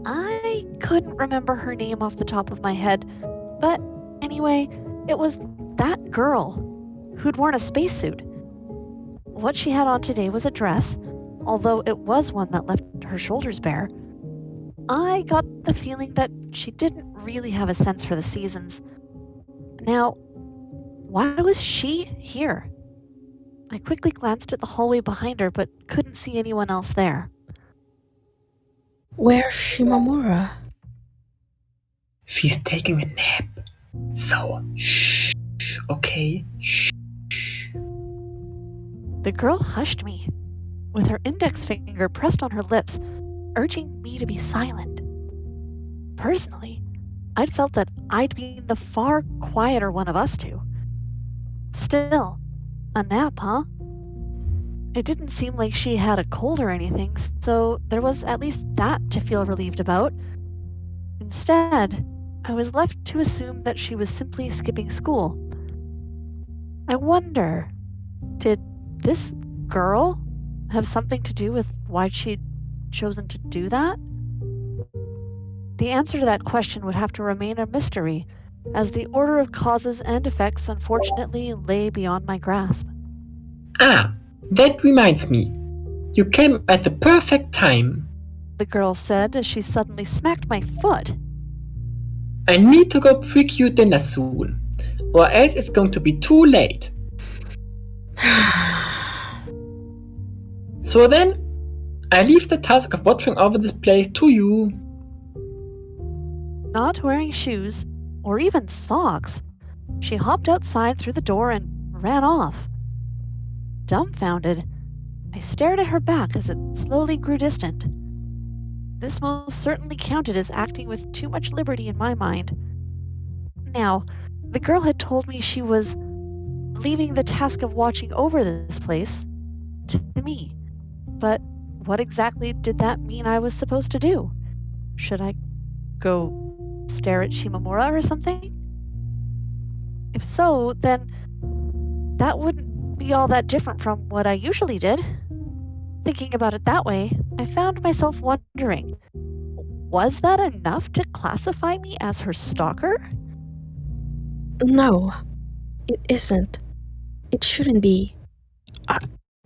I couldn't remember her name off the top of my head, but anyway, it was that girl who'd worn a spacesuit. What she had on today was a dress, although it was one that left her shoulders bare. I got the feeling that she didn't really have a sense for the seasons. Now, why was she here? I quickly glanced at the hallway behind her, but couldn't see anyone else there. Where's Shimamura? She's taking a nap. So, shh, okay? Shh. The girl hushed me, with her index finger pressed on her lips, urging me to be silent. Personally, I'd felt that I'd been the far quieter one of us two. Still, a nap, huh? It didn't seem like she had a cold or anything, so there was at least that to feel relieved about. Instead, I was left to assume that she was simply skipping school. I wonder, did this girl have something to do with why she'd chosen to do that? The answer to that question would have to remain a mystery, as the order of causes and effects unfortunately lay beyond my grasp. Ah, that reminds me. You came at the perfect time. The girl said as she suddenly smacked my foot. I need to go prick you dinner soon, or else it's going to be too late. So then, I leave the task of watching over this place to you. Not wearing shoes, or even socks, she hopped outside through the door and ran off. Dumbfounded, I stared at her back as it slowly grew distant. This most certainly counted as acting with too much liberty in my mind. Now, the girl had told me she was leaving the task of watching over this place to me. But what exactly did that mean I was supposed to do? Should I go stare at Shimamura or something? If so, then that wouldn't be all that different from what I usually did. Thinking about it that way, I found myself wondering, was that enough to classify me as her stalker? No, it isn't. It shouldn't be.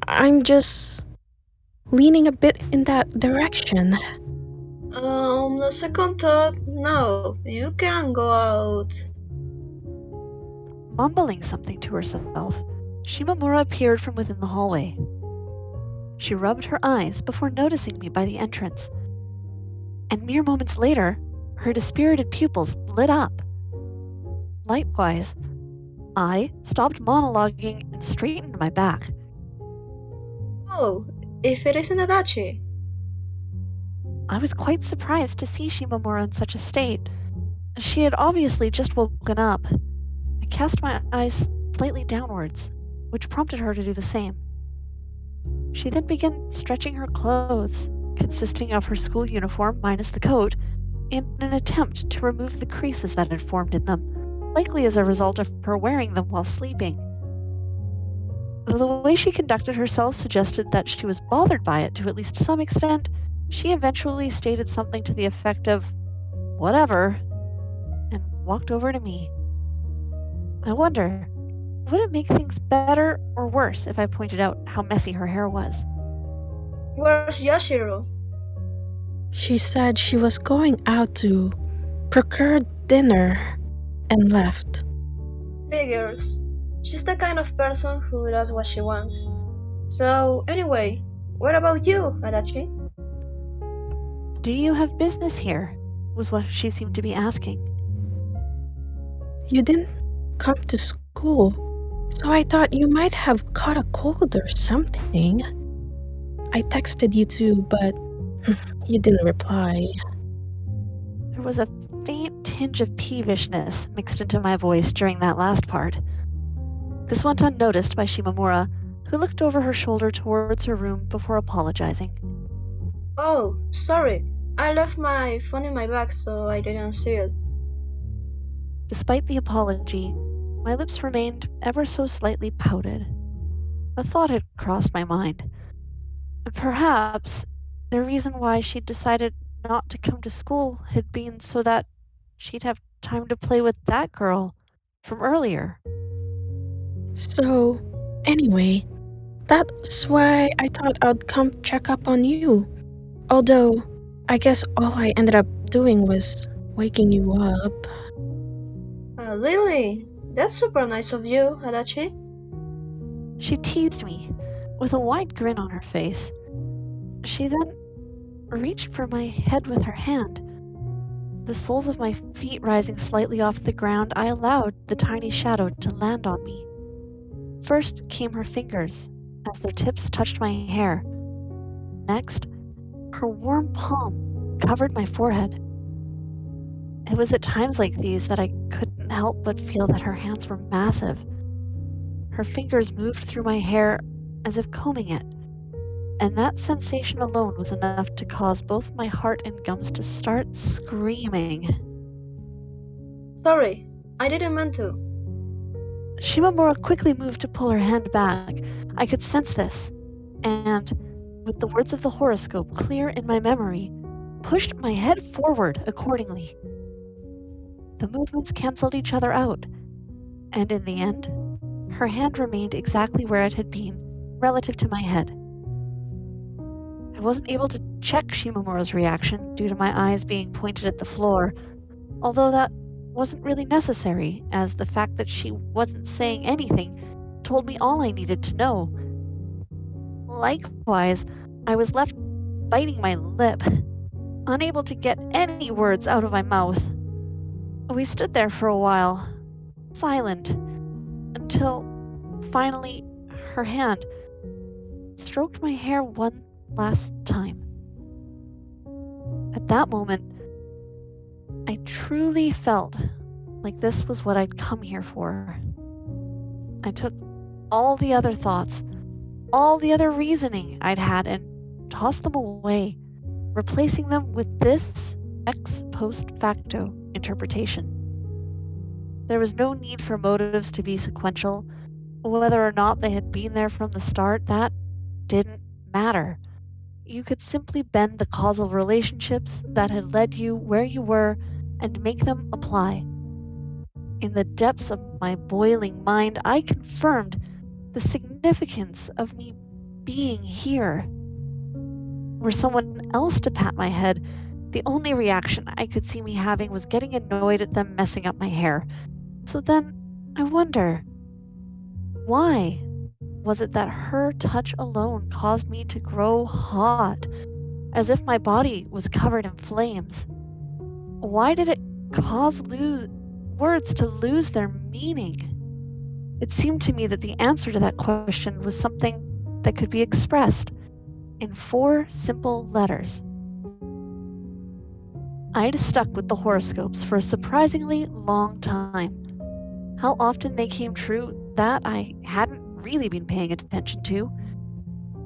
I'm just leaning a bit in that direction. The second thought, no, you can go out. Mumbling something to herself, Shimamura appeared from within the hallway. She rubbed her eyes before noticing me by the entrance, and mere moments later, her dispirited pupils lit up. Likewise, I stopped monologuing and straightened my back. Oh, if it isn't Adachi. I was quite surprised to see Shimamura in such a state. She had obviously just woken up. I cast my eyes slightly downwards, which prompted her to do the same. She then began stretching her clothes, consisting of her school uniform minus the coat, in an attempt to remove the creases that had formed in them, likely as a result of her wearing them while sleeping. The way she conducted herself suggested that she was bothered by it to at least some extent. She eventually stated something to the effect of, "Whatever," and walked over to me. I wonder, would it make things better or worse if I pointed out how messy her hair was? Where's Yashiro? She said she was going out to procure dinner and left. Figures. She's the kind of person who does what she wants. So, anyway, what about you, Adachi? Do you have business here? Was what she seemed to be asking. You didn't come to school, so I thought you might have caught a cold or something. I texted you too, but you didn't reply. There was a faint tinge of peevishness mixed into my voice during that last part. This went unnoticed by Shimamura, who looked over her shoulder towards her room before apologizing. Oh, sorry. I left my phone in my bag, so I didn't see it. Despite the apology, My lips remained ever so slightly pouted. A thought had crossed my mind. Perhaps the reason why she'd decided not to come to school had been so that she'd have time to play with that girl from earlier. So, anyway, that's why I thought I'd come check up on you. Although, I guess all I ended up doing was waking you up. Really? That's super nice of you, Adachi. She teased me with a wide grin on her face. She then reached for my head with her hand. The soles of my feet rising slightly off the ground, I allowed the tiny shadow to land on me. First came her fingers, as their tips touched my hair. Next, her warm palm covered my forehead. It was at times like these that I couldn't help but feel that her hands were massive. Her fingers moved through my hair as if combing it, and that sensation alone was enough to cause both my heart and gums to start screaming. Sorry, I didn't mean to. Shimamura quickly moved to pull her hand back. I could sense this, and, with the words of the horoscope clear in my memory, pushed my head forward accordingly. The movements canceled each other out, and in the end, her hand remained exactly where it had been, relative to my head. I wasn't able to check Shimamura's reaction due to my eyes being pointed at the floor, although that wasn't really necessary, as the fact that she wasn't saying anything told me all I needed to know. Likewise, I was left biting my lip, unable to get any words out of my mouth. We stood there for a while, silent, until finally her hand stroked my hair one last time. At that moment, I truly felt like this was what I'd come here for. I took all the other thoughts, all the other reasoning I'd had, and tossed them away, replacing them with this ex post facto interpretation. There was no need for motives to be sequential. Whether or not they had been there from the start, that didn't matter. You could simply bend the causal relationships that had led you where you were and make them apply. In the depths of my boiling mind, I confirmed the significance of me being here. Were someone else to pat my head, the only reaction I could see me having was getting annoyed at them messing up my hair. So then, I wonder, why was it that her touch alone caused me to grow hot, as if my body was covered in flames? Why did it cause words to lose their meaning? It seemed to me that the answer to that question was something that could be expressed in 4 simple letters. I'd stuck with the horoscopes for a surprisingly long time. How often they came true, that I hadn't really been paying attention to.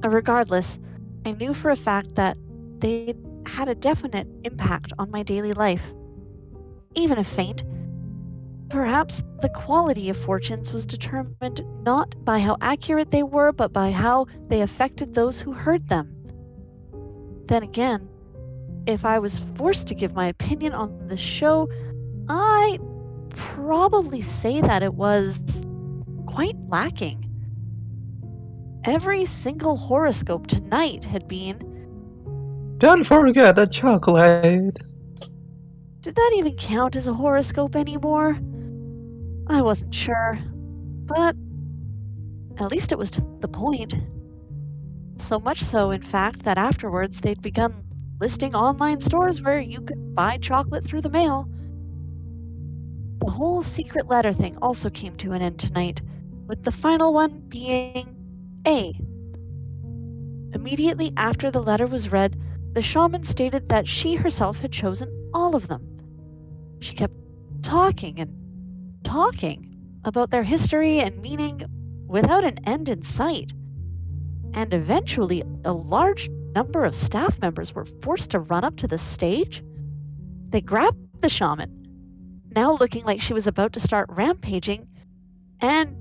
Regardless, I knew for a fact that they had a definite impact on my daily life. Even if faint, perhaps the quality of fortunes was determined not by how accurate they were, but by how they affected those who heard them. Then again, if I was forced to give my opinion on the show, I'd probably say that it was quite lacking. Every single horoscope tonight had been, Don't forget the chocolate. did that even count as a horoscope anymore? I wasn't sure, but at least it was to the point. So much so, in fact, that afterwards they'd begun listing online stores where you could buy chocolate through the mail. The whole secret letter thing also came to an end tonight, with the final one being A. Immediately after the letter was read, the shaman stated that she herself had chosen all of them. She kept talking and talking about their history and meaning without an end in sight. And eventually, a large number of staff members were forced to run up to the stage. They grabbed the shaman, now looking like she was about to start rampaging, and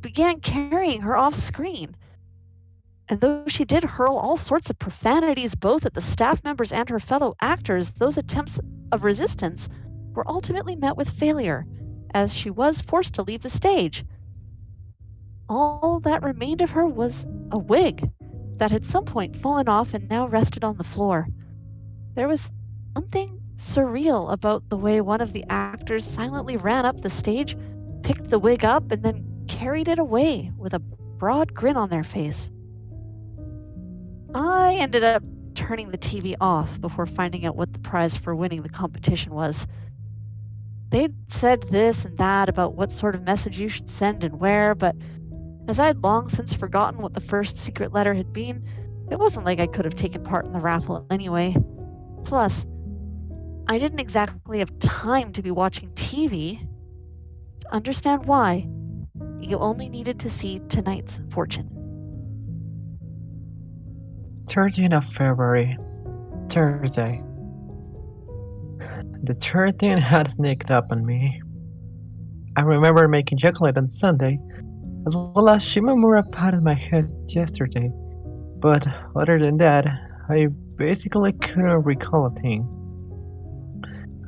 began carrying her off screen. And though she did hurl all sorts of profanities both at the staff members and her fellow actors, those attempts of resistance were ultimately met with failure, as she was forced to leave the stage. All that remained of her was a wig that had some point fallen off and now rested on the floor. There was something surreal about the way one of the actors silently ran up the stage, picked the wig up, and then carried it away with a broad grin on their face. I ended up turning the TV off before finding out what the prize for winning the competition was. They'd said this and that about what sort of message you should send and where, but as I'd long since forgotten what the first secret letter had been, it wasn't like I could have taken part in the raffle anyway. Plus, I didn't exactly have time to be watching TV. To understand why, you only needed to see tonight's fortune. 13th of February, Thursday. The 13th had sneaked up on me. I remember making chocolate on Sunday, as well as Shimamura patted my head yesterday, but other than that, I basically couldn't recall a thing.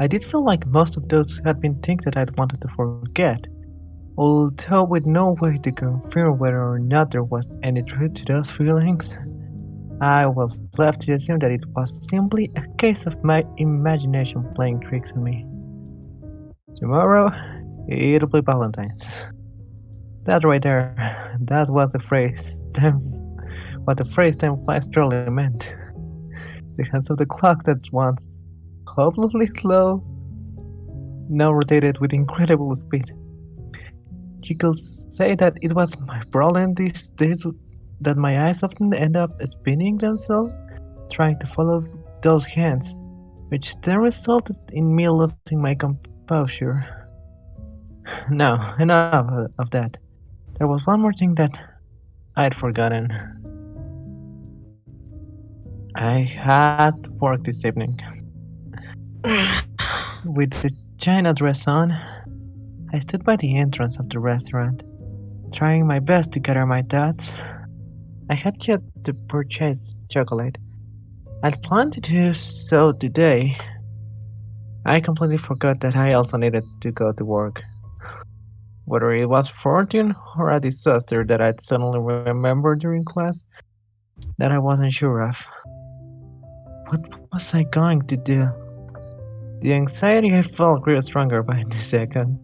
I did feel like most of those had been things that I'd wanted to forget, although with no way to confirm whether or not there was any truth to those feelings. I was left to assume that it was simply a case of my imagination playing tricks on me. Tomorrow, it'll be Valentine's. That right there, that was the phrase, what the phrase time flies truly meant. The hands of the clock that once hopelessly slow, now rotated with incredible speed. You could say that it was my problem these days that my eyes often end up spinning themselves, trying to follow those hands, which then resulted in me losing my composure. Now, enough of that. There was one more thing that I'd forgotten. I had work this evening. With the China dress on, I stood by the entrance of the restaurant, trying my best to gather my thoughts. I had yet to purchase chocolate. I'd planned to do so today. I completely forgot that I also needed to go to work. Whether it was fortune or a disaster that I'd suddenly remembered during class, that I wasn't sure of. What was I going to do? The anxiety I felt grew stronger by the second.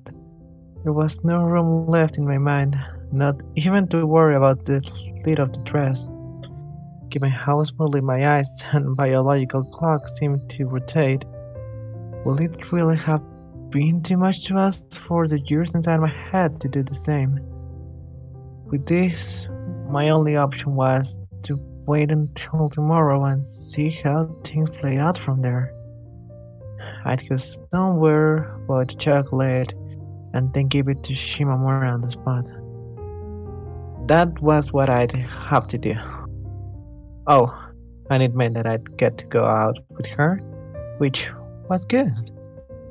There was no room left in my mind, not even to worry about the slit of the dress. Given how smoothly my eyes and biological clock seemed to rotate, will it really have been too much to ask for the years inside my head to do the same? With this, my only option was to wait until tomorrow and see how things played out from there. I'd go somewhere, buy the chocolate, and then give it to Shimamura on the spot. That was what I'd have to do. Oh, and it meant that I'd get to go out with her, which was good.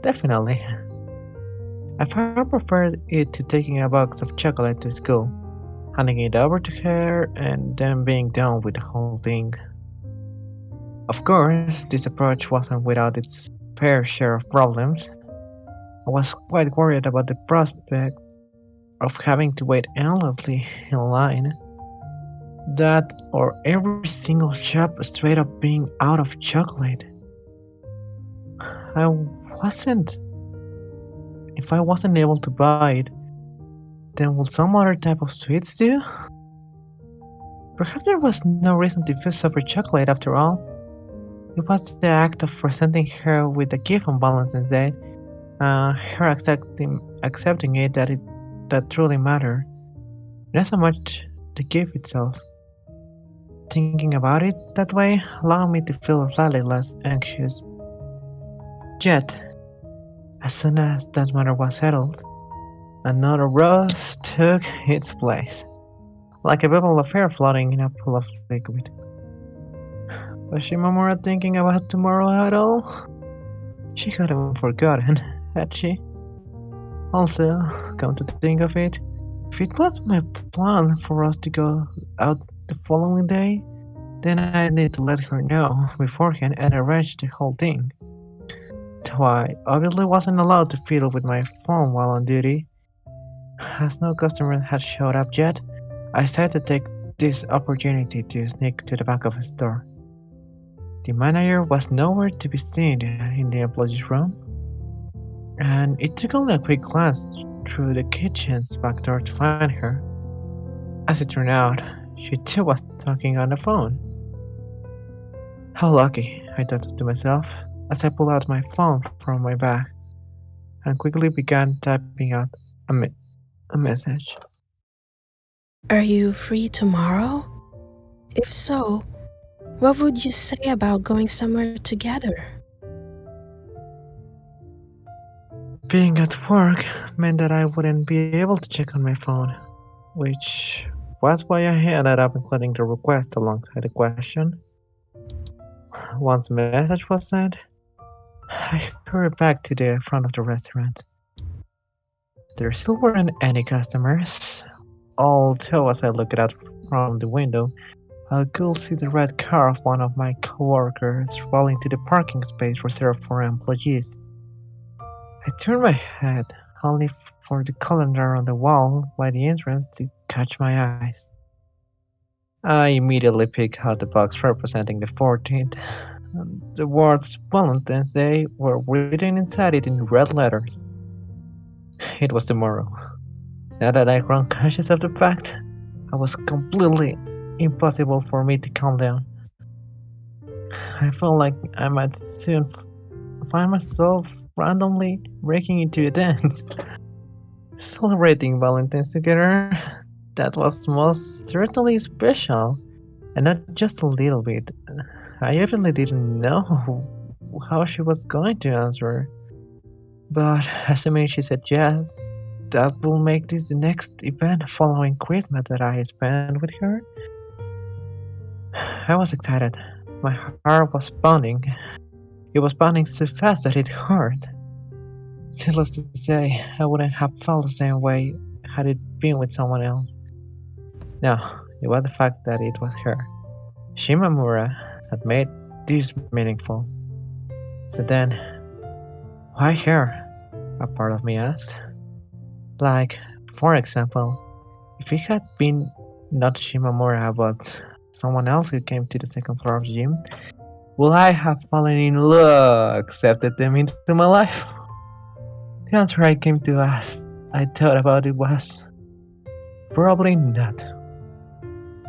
Definitely. I far preferred it to taking a box of chocolate to school, handing it over to her, and then being done with the whole thing. Of course, this approach wasn't without its fair share of problems. I was quite worried about the prospect of having to wait endlessly in line. That or every single shop straight up being out of chocolate. If I wasn't able to buy it, then will some other type of sweets do? Perhaps there was no reason to feel super chocolate after all. It was the act of presenting her with a gift on Valentine's Day, her accepting it that truly mattered, not so much the gift itself. Thinking about it that way allowed me to feel slightly less anxious. Yet, as soon as that matter was settled, another rose took its place, like a bubble of air floating in a pool of liquid. Was Shimamura thinking about tomorrow at all? She hadn't forgotten, had she? Also, come to think of it, If it was my plan for us to go out the following day, then I need to let her know beforehand and arrange the whole thing. Though I obviously wasn't allowed to fiddle with my phone while on duty, as no customer had showed up yet, I decided to take this opportunity to sneak to the back of the store. The manager was nowhere to be seen in the employees' room, and it took only a quick glance through the kitchen's back door to find her. As it turned out, she too was talking on the phone. How lucky, I thought to myself as I pulled out my phone from my bag and quickly began typing out a message. Are you free tomorrow? If so, what would you say about going somewhere together? Being at work meant that I wouldn't be able to check on my phone, which was why I ended up including the request alongside the question. Once the message was sent, I hurried back to the front of the restaurant. There still weren't any customers, although as I looked out from the window, I could see the red car of one of my coworkers rolling to the parking space reserved for employees. I turned my head, only for the calendar on the wall by the entrance to catch my eyes. I immediately picked out the box representing the 14th. The words Valentine's Day were written inside it in red letters. It was tomorrow. Now that I grown conscious of the fact, it was completely impossible for me to calm down. I felt like I might soon find myself randomly breaking into a dance, celebrating Valentine's together. That was most certainly special, and not just a little bit. I really didn't know how she was going to answer, but assuming she said yes, that will make this the next event following Christmas that I spend with her. I was excited. My heart was pounding. It was pounding so fast that it hurt. Needless to say, I wouldn't have felt the same way had it been with someone else. No, it was the fact that it was her, Shimamura, that made this meaningful. So then, why her? A part of me asked. Like, for example, if it had been not Shimamura but someone else who came to the second floor of the gym, would I have fallen in love, accepted them into my life? The answer I came to as I thought about it was probably not.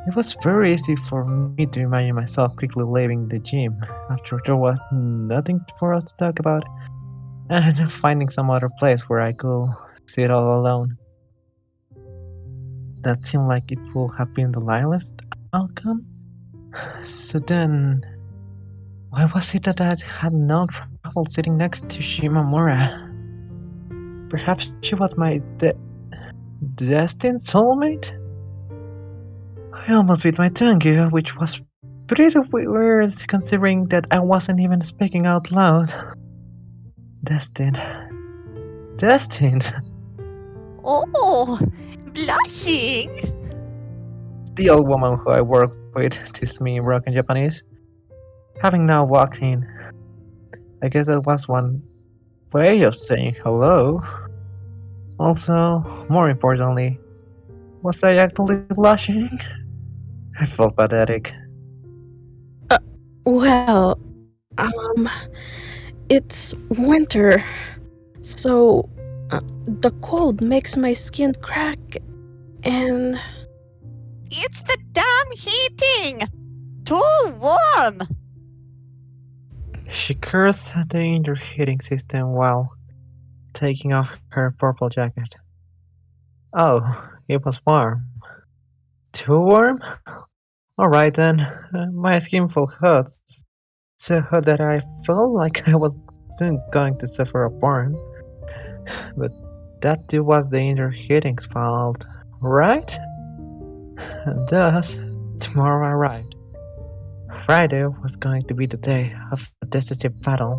It was very easy for me to imagine myself quickly leaving the gym after there was nothing for us to talk about and finding some other place where I could sit all alone. That seemed like it would have been the likeliest outcome. So then, why was it that I had no trouble sitting next to Shimamura? Perhaps she was my destined soulmate? I almost bit my tongue, which was pretty weird considering that I wasn't even speaking out loud. Destined. Destined? Oh, blushing! The old woman who I work with teased me in broken Japanese. Having now walked in, I guess that was one way of saying hello. Also, more importantly, was I actually blushing? I felt pathetic. Well, it's winter, so the cold makes my skin crack, and It's the damn heating! Too warm! She cursed at the indoor heating system while taking off her purple jacket. Oh, it was warm. Too warm? Alright then, my skin felt hot, so hot that I felt like I was soon going to suffer a burn. But that too was the indoor heating's fault, right? And thus, tomorrow arrived. Friday was going to be the day of a decisive battle.